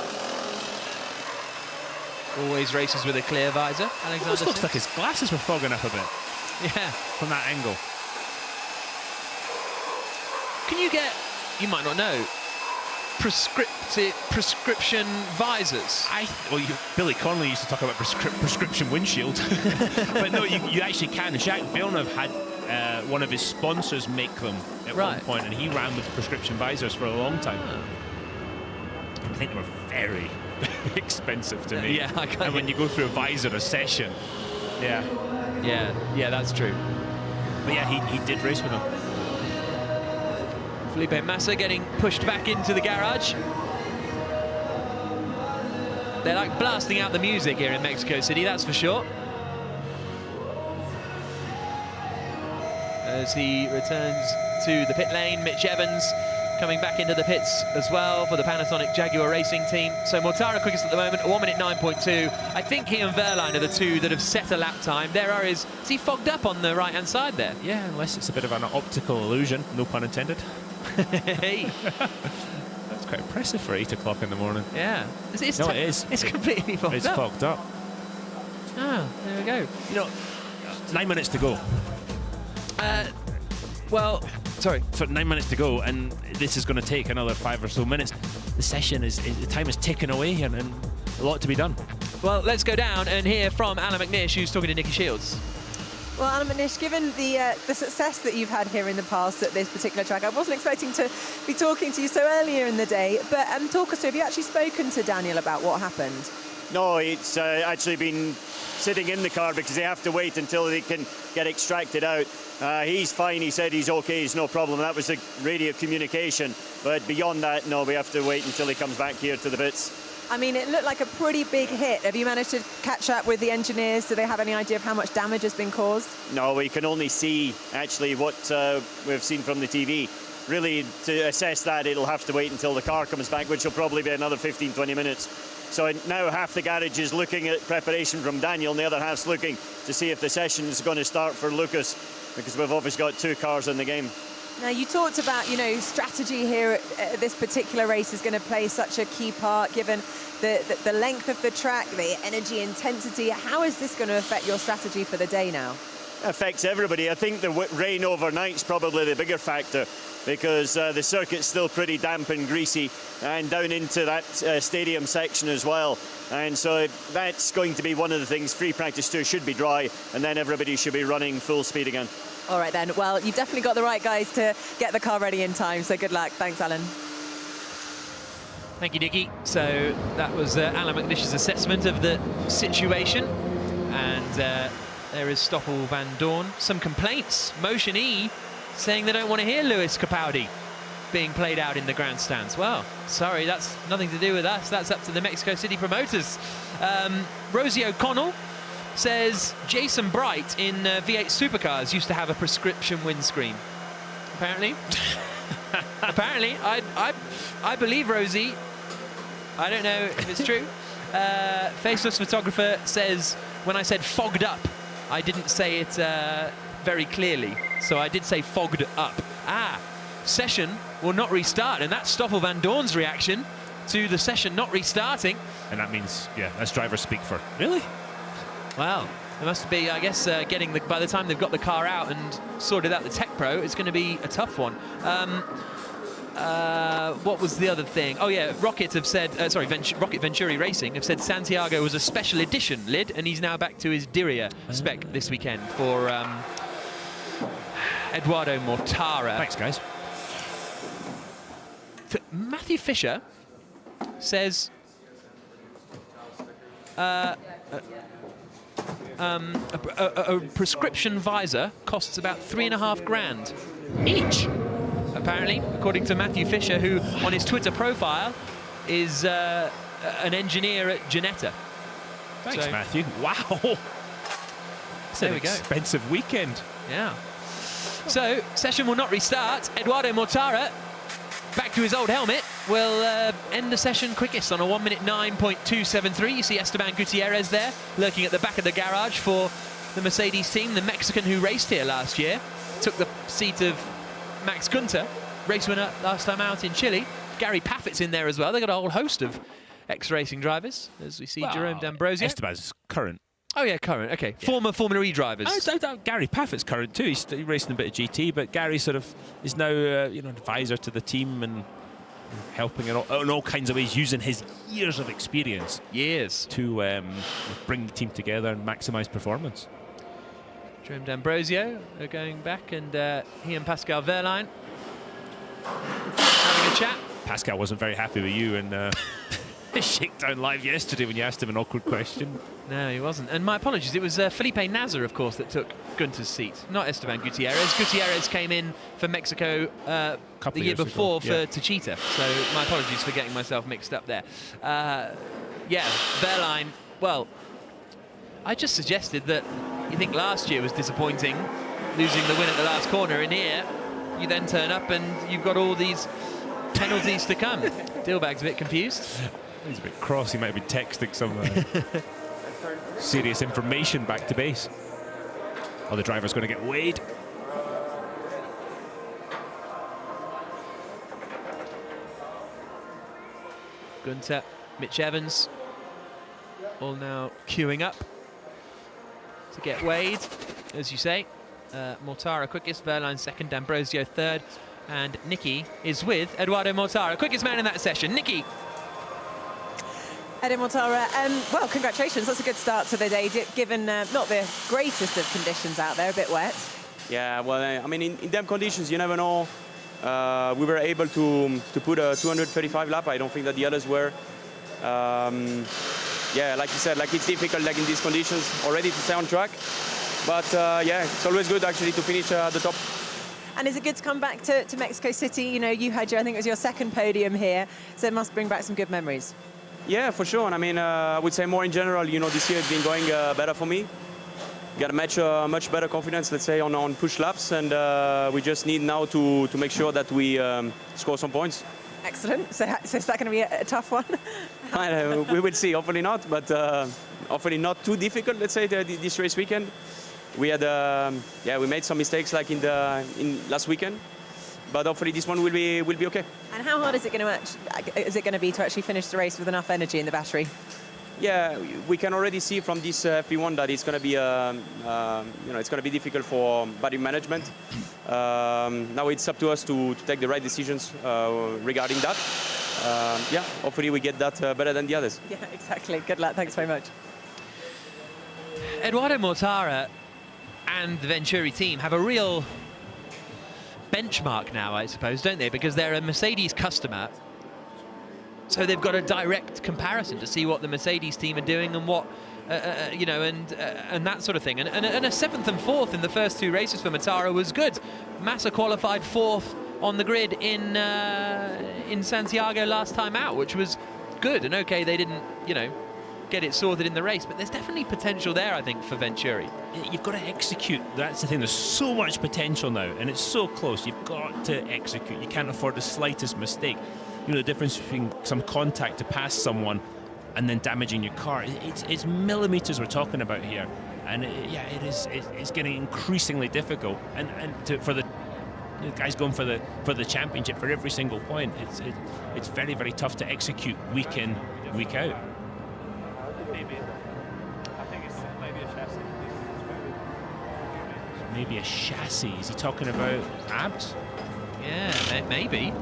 A: Always races with a clear visor. Alexander
B: Almost looks
A: Sims.
B: like his glasses were fogging up a bit.
A: Yeah.
B: From that angle.
A: Can you get, you might not know, prescription visors?
B: Billy Connolly used to talk about prescription windshield. But no, you actually can. Jacques Villeneuve had one of his sponsors make them at one point, and he ran with prescription visors for a long time. I think they were very, very expensive to me.
A: Yeah,
B: and when you go through a visor a session, yeah,
A: that's true.
B: But yeah, he did race with them.
A: Felipe Massa getting pushed back into the garage. They're like blasting out the music here in Mexico City, that's for sure. As he returns to the pit lane, Mitch Evans coming back into the pits as well for the Panasonic Jaguar Racing team. So Mortara quickest at the moment, 1 minute 9.2. I think he and Verline are the two that have set a lap time. Is he fogged up on the right-hand side there?
B: Yeah, unless it's a bit of an optical illusion, no pun intended.
A: Hey.
B: That's quite impressive for 8 o'clock in the morning.
A: Yeah. It is. It's completely fogged up.
B: It's fogged up.
A: Ah, there we go.
B: 9 minutes to go. So 9 minutes to go, and this is going to take another 5 or so minutes. The session the time is ticking away, and a lot to be done.
A: Well, let's go down and hear from Alan McNish, who's talking to Nicky Shields.
G: Well, Alan McNish, given the success that you've had here in the past at this particular track, I wasn't expecting to be talking to you so earlier in the day, but talk us through, have you actually spoken to Daniel about what happened?
H: No, it's actually been sitting in the car because they have to wait until they can get extracted out. He's fine. He said he's okay. He's no problem. That was the radio communication. But beyond that, no, we have to wait until he comes back here to the pits.
G: I mean, it looked like a pretty big hit. Have you managed to catch up with the engineers? Do they have any idea of how much damage has been caused?
H: No, we can only see actually what we've seen from the TV. Really, to assess that, it'll have to wait until the car comes back, which will probably be another 15-20 minutes. So now half the garage is looking at preparation from Daniel, and the other half's looking to see if the session is going to start for Lucas, because we've obviously got 2 cars in the game.
G: Now, you talked about, you know, strategy here at this particular race is going to play such a key part, given the length of the track, the energy intensity. How is this going to affect your strategy for the day now?
H: Affects everybody. I think the rain overnight is probably the bigger factor, because the circuit's still pretty damp and greasy, and down into that stadium section as well. And so that's going to be one of the things. Free practice 2 should be dry, and then everybody should be running full speed again.
G: All right, then. Well, you've definitely got the right guys to get the car ready in time, so good luck. Thanks, Alan.
A: Thank you, Nicky. So that was Alan McNish's assessment of the situation. And there is Stoffel van Dorn. Some complaints. Motion E saying they don't want to hear Lewis Capaldi being played out in the grandstands. Well, sorry, that's nothing to do with us. That's up to the Mexico City promoters. Rosie O'Connell says Jason Bright in V8 supercars used to have a prescription windscreen. Apparently. Apparently. I believe Rosie. I don't know if it's true. Faceless Photographer says, when I said fogged up, I didn't say it very clearly. So I did say fogged up. Session will not restart. And that's Stoffel van Dorn's reaction to the session not restarting.
B: And that means, yeah, that's driver speak for. Really?
A: Well, it must be, I guess, by the time they've got the car out and sorted out the Tech Pro, it's going to be a tough one. What was the other thing? Oh, yeah, Rocket have said, Rocket Venturi Racing have said Santiago was a special edition lid, and he's now back to his Diriyah spec this weekend for Eduardo Mortara.
B: Thanks, guys.
A: Matthew Fisher says a prescription visor costs about $3,500 each, apparently, according to Matthew Fisher, who on his Twitter profile is an engineer at Ginetta.
B: Thanks, Matthew. Wow. It's an expensive weekend.
A: Yeah. So, session will not restart. Eduardo Mortara, back to his old helmet, will end the session quickest on a 1:09 9.273. You see Esteban Gutierrez there, lurking at the back of the garage for the Mercedes team, the Mexican who raced here last year. Took the seat of Max Günther, race winner last time out in Chile. Gary Paffett's in there as well. They've got a whole host of ex-racing drivers, as we see Jerome D'Ambrosio.
B: Esteban's current.
A: Oh, yeah, current. Okay.
B: Yeah.
A: Former Formula E drivers.
B: Gary Paffett's current too. He's racing a bit of GT, but Gary sort of is now an advisor to the team and helping in all kinds of ways, using his years of experience to bring the team together and maximise performance.
A: Jerome D'Ambrosio are going back, and he and Pascal Wehrlein having a chat.
B: Pascal wasn't very happy with you and Shakedown Live yesterday when you asked him an awkward question.
A: No, he wasn't. And my apologies, it was Felipe Nasr, of course, that took Günther's seat, not Esteban Gutierrez. Gutierrez came in for Mexico the year before for Techeetah, so my apologies for getting myself mixed up there. Yeah, Wehrlein, well, I just suggested that you think last year was disappointing, losing the win at the last corner, and here you then turn up and you've got all these penalties to come. Dillbag's a bit confused.
B: He's a bit cross. He might have been texting some serious information back to base. Oh, the driver's going to get weighed.
A: Günther, Mitch Evans, all now queuing up to get weighed, as you say. Mortara quickest, Wehrlein second, D'Ambrosio third, and Nicky is with Eduardo Mortara, quickest man in that session. Nicky.
G: Eddie Mortara, well, congratulations. That's a good start to the day, given not the greatest of conditions out there, a bit wet.
I: Yeah, well, I mean, in them conditions, you never know. We were able to put a 235 lap. I don't think that the others were. yeah, like you said, like it's difficult like in these conditions already to stay on track. But yeah, it's always good actually to finish at the top.
G: And is it good to come back to Mexico City? You know, you had I think it was your second podium here, so it must bring back some good memories.
I: Yeah, for sure. And I mean, I would say more in general, you know, this year has been going better for me. Got a much better confidence, let's say, on push laps, and we just need now to make sure that we score some points.
G: Excellent. So is that going to be a tough one?
I: We will see. Hopefully not, but hopefully not too difficult. Let's say this race weekend, we had we made some mistakes like in last weekend, but hopefully this one will be okay.
G: And how hard is it going to be to actually finish the race with enough energy in the battery?
I: Yeah, we can already see from this FP1 that it's going to be it's going to be difficult for battery management. Now it's up to us to take the right decisions regarding that. Yeah, hopefully we get that better than the others.
G: Yeah, exactly. Good luck. Thanks very much.
A: Eduardo Mortara and the Venturi team have a real benchmark now, I suppose, don't they? Because they're a Mercedes customer. So they've got a direct comparison to see what the Mercedes team are doing and what, and that sort of thing. And a 7th and 4th in the first 2 races for Mortara was good. Massa qualified 4th on the grid in Santiago last time out, which was good. And okay, they didn't, get it sorted in the race, but there's definitely potential there, I think, for Venturi.
B: You've got to execute. That's the thing. There's so much potential now, and it's so close. You've got to execute. You can't afford the slightest mistake. The difference between some contact to pass someone and then damaging your car, it's millimeters we're talking about here, and it's getting increasingly difficult. And for the guys going for the championship for every single point, it's very, very tough to execute week in, week out. Maybe a chassis. Is he talking about abs?
A: Yeah, maybe.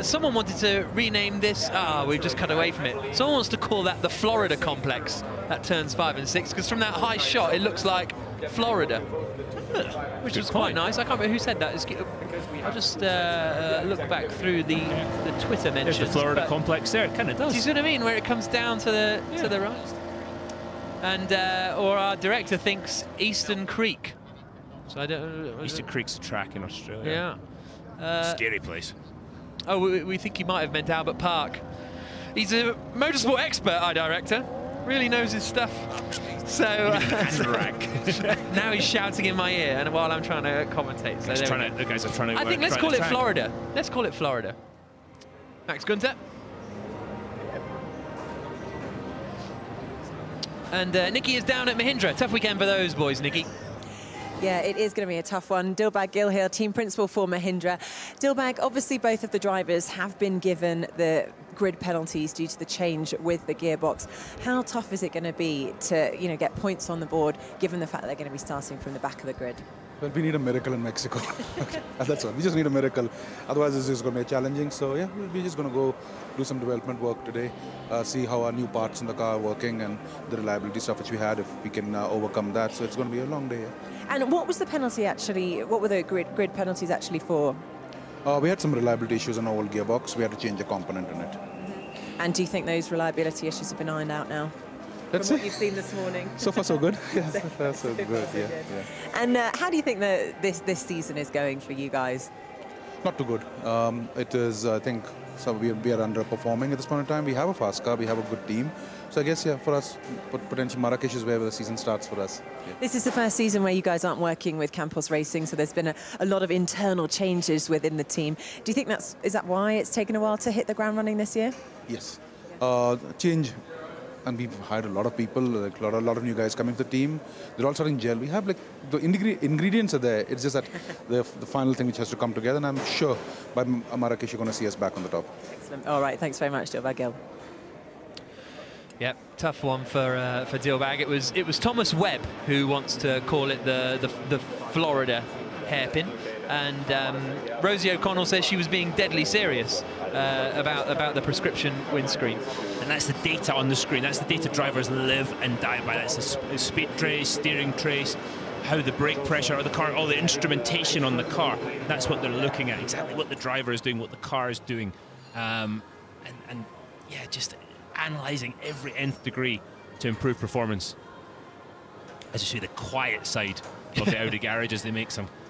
A: Someone wanted to rename this. We've just cut away from it. Someone wants to call that the Florida complex at turns 5 and 6, because from that high shot it looks like Florida, which is quite nice. I can't remember who said that. I'll just look back through the Twitter mentions.
B: There's the Florida complex there. It kind of does.
A: Do you see what I mean? Where it comes down to the right. And or our director thinks Eastern Creek. So I don't.
B: Eastern Creek's a track in Australia.
A: Yeah.
B: Scary place.
A: Oh, we think he might have meant Albert Park. He's a motorsport expert, our director. Really knows his stuff. So now he's shouting in my ear, and while I'm trying to commentate. So
B: the guys are trying to.
A: I think let's call it Florida. Let's call it Florida. Max Gunther. And Nicky is down at Mahindra. Tough weekend for those boys, Nicky.
G: Yeah, it is going to be a tough one. Dilbag Gilhill, team principal for Mahindra. Dilbag, obviously both of the drivers have been given the grid penalties due to the change with the gearbox. How tough is it going to be to, get points on the board, given the fact that they're going to be starting from the back of the grid?
J: Well, we need a miracle in Mexico. That's all. We just need a miracle. Otherwise, it's just going to be challenging. So, yeah, we're just going to go do some development work today, see how our new parts in the car are working and the reliability stuff which we had, if we can overcome that. So it's going to be a long day. Yeah.
G: And what was the penalty actually? What were the grid penalties actually for?
J: We had some reliability issues on our old gearbox. We had to change a component in it.
G: And do you think those reliability issues have been ironed out now?
J: Let's
G: From
J: see.
G: what you've seen this morning.
J: So far, so good. Yeah, so far, so good. Yeah.
G: And how do you think that this season is going for you guys?
J: Not too good. It is, I think, so we are underperforming at this point in time. We have a fast car. We have a good team. So I guess, for us, potentially Marrakesh is where the season starts for us. Yeah.
G: This is the first season where you guys aren't working with Campos Racing, so there's been a lot of internal changes within the team. Do you think is that why it's taken a while to hit the ground running this year?
J: Yes. Change. And we've hired a lot of people, like a lot of new guys coming to the team. They're all starting gel. We have the ingredients are there. It's just that the final thing which has to come together. And I'm sure by Marrakesh you're going to see us back on the top.
G: Excellent. All right. Thanks very much, Dilbag Gil.
A: Yep, tough one for Dilbag. It was Thomas Webb who wants to call it the Florida hairpin, and Rosie O'Connell says she was being deadly serious about the prescription windscreen.
B: And that's the data on the screen. That's the data drivers live and die by. That's the speed trace, steering trace, how the brake pressure of the car, all the instrumentation on the car. That's what they're looking at, exactly what the driver is doing, what the car is doing. And just analysing every nth degree to improve performance. As you see, the quiet side of the Audi garage as they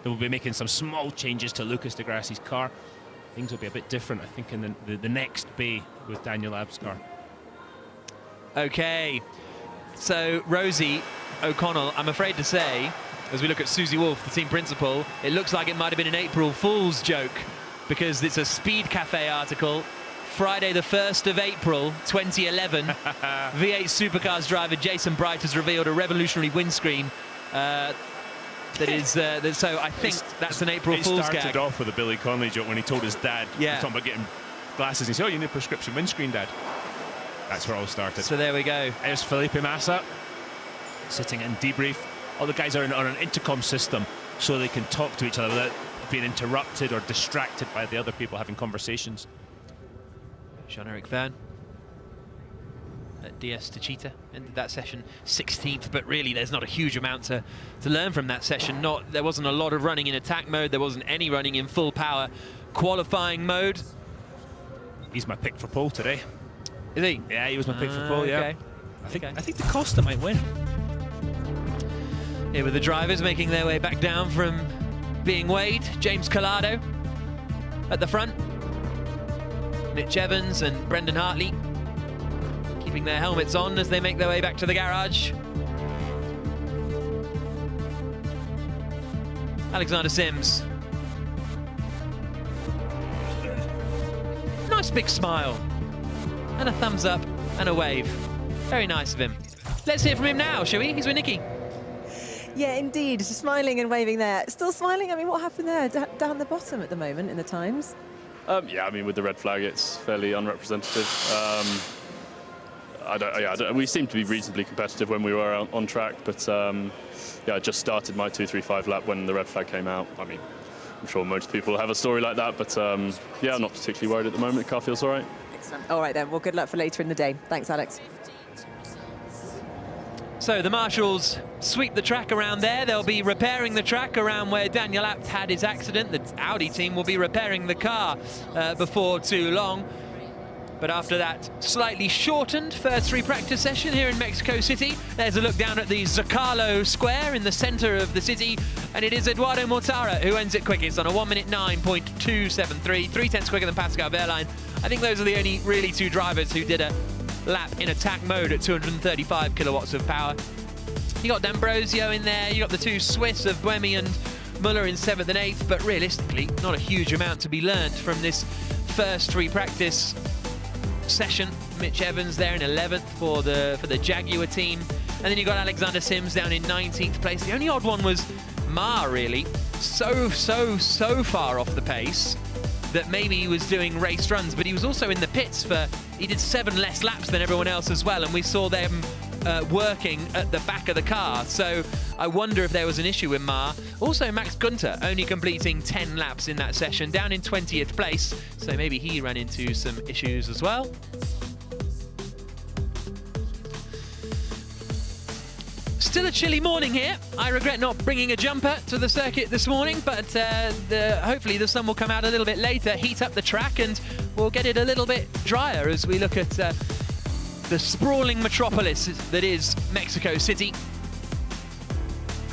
B: will be making some small changes to Lucas de Grassi's car. Things will be a bit different, I think, in the next bay with Daniel Ab's car.
A: Okay, so Rosie O'Connell, I'm afraid to say, as we look at Susie Wolf, the team principal, it looks like it might have been an April Fool's joke, because it's a Speed Cafe article. Friday the 1st of April 2011, V8 Supercars driver Jason Bright has revealed a revolutionary windscreen so I think that's an April Fool's gag.
B: It started off with a Billy Connolly joke when he told his dad, he was talking about getting glasses, and he said, oh, you need a prescription windscreen, Dad. That's where it all started.
A: So there we go.
B: There's Felipe Massa sitting in debrief. All the guys are on an intercom system so they can talk to each other without being interrupted or distracted by the other people having conversations.
A: Jean-Eric Verne at DS Techeetah ended that session 16th, but really there's not a huge amount to learn from that session. There wasn't a lot of running in attack mode, there wasn't any running in full power qualifying mode.
B: He's my pick for pole today.
A: Is he?
B: Yeah, he was my pick for pole, yeah.
A: Okay.
B: I think the Costa might win.
A: Here with the drivers making their way back down from being weighed. James Collado at the front. Mitch Evans and Brendan Hartley keeping their helmets on as they make their way back to the garage. Alexander Sims. Nice big smile. And a thumbs up and a wave. Very nice of him. Let's hear from him now, shall we? He's with Nikki.
G: Yeah, indeed. Just smiling and waving there. Still smiling? I mean, what happened there? Down the bottom at the moment in the times?
E: Yeah, I mean, with the red flag, it's fairly unrepresentative. We seemed to be reasonably competitive when we were on track, but yeah, I just started my 2:35 lap when the red flag came out. I mean, I'm sure most people have a story like that, but yeah, I'm not particularly worried at the moment. The car feels all right.
G: Excellent. All right then. Well, good luck for later in the day. Thanks, Alex.
A: So the marshals sweep the track around there. They'll be repairing the track around where Daniel Abt had his accident. The Audi team will be repairing the car before too long. But after that slightly shortened first free practice session here in Mexico City, there's a look down at the Zocalo Square in the center of the city, and it is Eduardo Mortara who ends it quickest on a 1:09.273, 3/10 quicker than Pascal Wehrlein. I think those are the only really two drivers who did a lap in attack mode at 235 kilowatts of power. You got D'Ambrosio in there, you got the two Swiss of Buemi and Muller in 7th and 8th, but realistically not a huge amount to be learnt from this first free practice session. Mitch Evans there in 11th for the Jaguar team, and then you got Alexander Sims down in 19th place. The only odd one was Ma, really, so far off the pace that maybe he was doing race runs, but he was also in the pits he did 7 less laps than everyone else as well, and we saw them working at the back of the car, so I wonder if there was an issue with Ma. Also Max Gunter only completing 10 laps in that session, down in 20th place, so maybe he ran into some issues as well. Still a chilly morning here. I regret not bringing a jumper to the circuit this morning, but hopefully the sun will come out a little bit later, heat up the track, and we'll get it a little bit drier as we look at the sprawling metropolis that is Mexico City.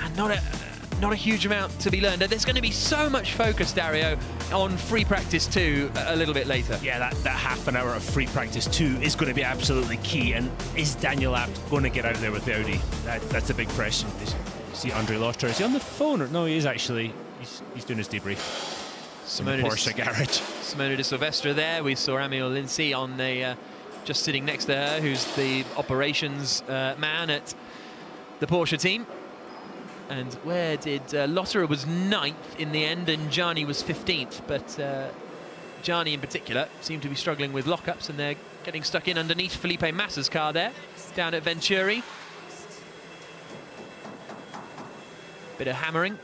A: And not a huge amount to be learned. There's going to be so much focus, Dario, on free practice 2 a little bit later.
B: Yeah, that half an hour of free practice 2 is going to be absolutely key. And is Daniel Abt going to get out there with the Audi? That's a big question. See Andre Lotter, is he on the phone? Or no, he is actually. He's doing his debrief.
A: Simone
B: Porsche garage.
A: Simone de Silvestre there. We saw Emil Lindsay on the just sitting next to her, who's the operations man at the Porsche team. And where did Lotterer was 9th in the end, and Gianni was 15th. But Gianni in particular seemed to be struggling with lockups, and they're getting stuck in underneath Felipe Massa's car there, down at Venturi. Bit of hammering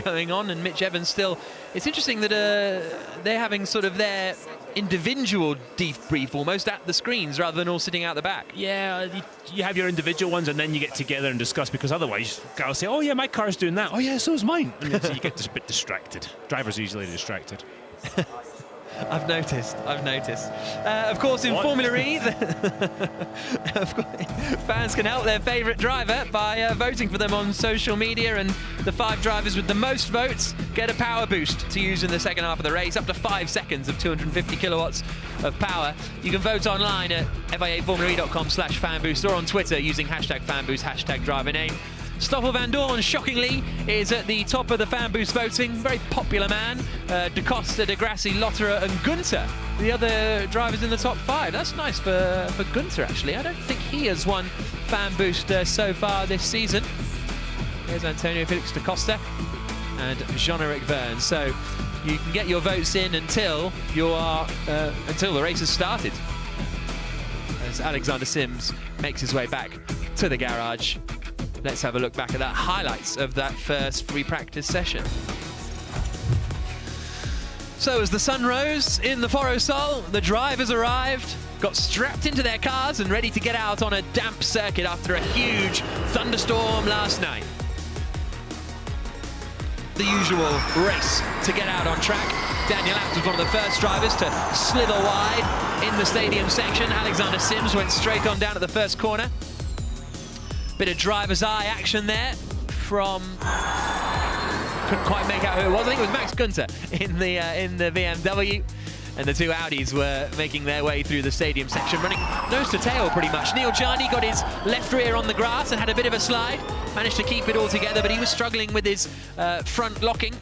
A: going on, and Mitch Evans still. It's interesting that they're having sort of their individual debrief almost at the screens rather than all sitting out the back.
B: Yeah, you have your individual ones and then you get together and discuss, because otherwise guys say, oh yeah, my car's doing that, oh yeah, so is mine, and so you get a bit distracted. Drivers are easily distracted.
A: I've noticed. Of course, in Formula E, of course, fans can help their favourite driver by voting for them on social media, and the 5 drivers with the most votes get a power boost to use in the second half of the race, up to 5 seconds of 250 kilowatts of power. You can vote online at FIAFormulaE.com/fanboost or on Twitter using #fanboost, #drivername. Stoffel Vandoorne, shockingly, is at the top of the fan boost voting. Very popular man. De Costa, De Grassi, Lotterer and Gunter, the other drivers in the top 5. That's nice for Gunter, actually. I don't think he has won fan boost so far this season. Here's Antonio Felix Da Costa and Jean-Eric Verne. So you can get your votes in until the race has started, as Alexander Sims makes his way back to the garage. Let's have a look back at that highlights of that first free practice session. So as the sun rose in the Foro Sol, the drivers arrived, got strapped into their cars and ready to get out on a damp circuit after a huge thunderstorm last night. The usual race to get out on track. Daniel Abt was one of the first drivers to slither wide in the stadium section. Alexander Sims went straight on down at the first corner. Bit of driver's eye action there from, couldn't quite make out who it was. I think it was Max Gunter in the BMW, and the 2 Audis were making their way through the stadium section, running nose to tail pretty much. Neil Jarni got his left rear on the grass and had a bit of a slide, managed to keep it all together, but he was struggling with his front locking.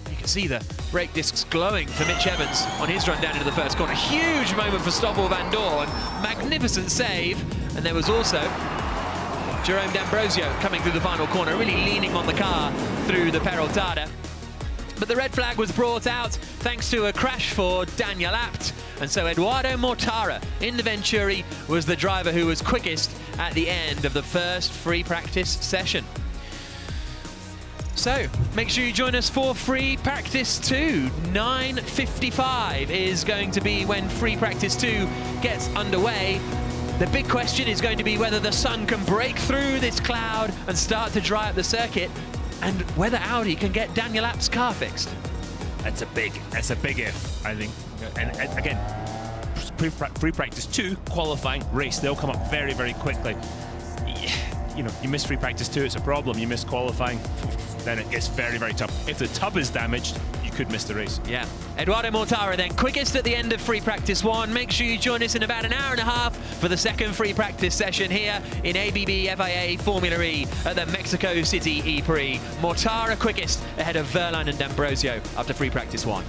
A: You can see the brake discs glowing for Mitch Evans on his run down into the first corner. Huge moment for Stoffel Vandoorne, magnificent save, and there was also Jerome D'Ambrosio coming through the final corner, really leaning on the car through the Peraltada. But the red flag was brought out thanks to a crash for Daniel Abt, and so Eduardo Mortara in the Venturi was the driver who was quickest at the end of the first free practice session. So make sure you join us for free practice 2. 9:55 is going to be when free practice 2 gets underway. The big question is going to be whether the sun can break through this cloud and start to dry up the circuit, and whether Audi can get Daniel Abt's car fixed.
B: It's a big if, I think. And again, free practice 2, qualifying, race, they'll come up very, very quickly. You know, you miss free practice 2, it's a problem. You miss qualifying, then it gets very, very tough. If the tub is damaged, you could miss the race. Yeah.
A: Eduardo Mortara then quickest at the end of free practice 1. Make sure you join us in about an hour and a half for the second free practice session here in ABB FIA Formula E at the Mexico City E-Prix. Mortara quickest ahead of Verline and D'Ambrosio after free practice 1.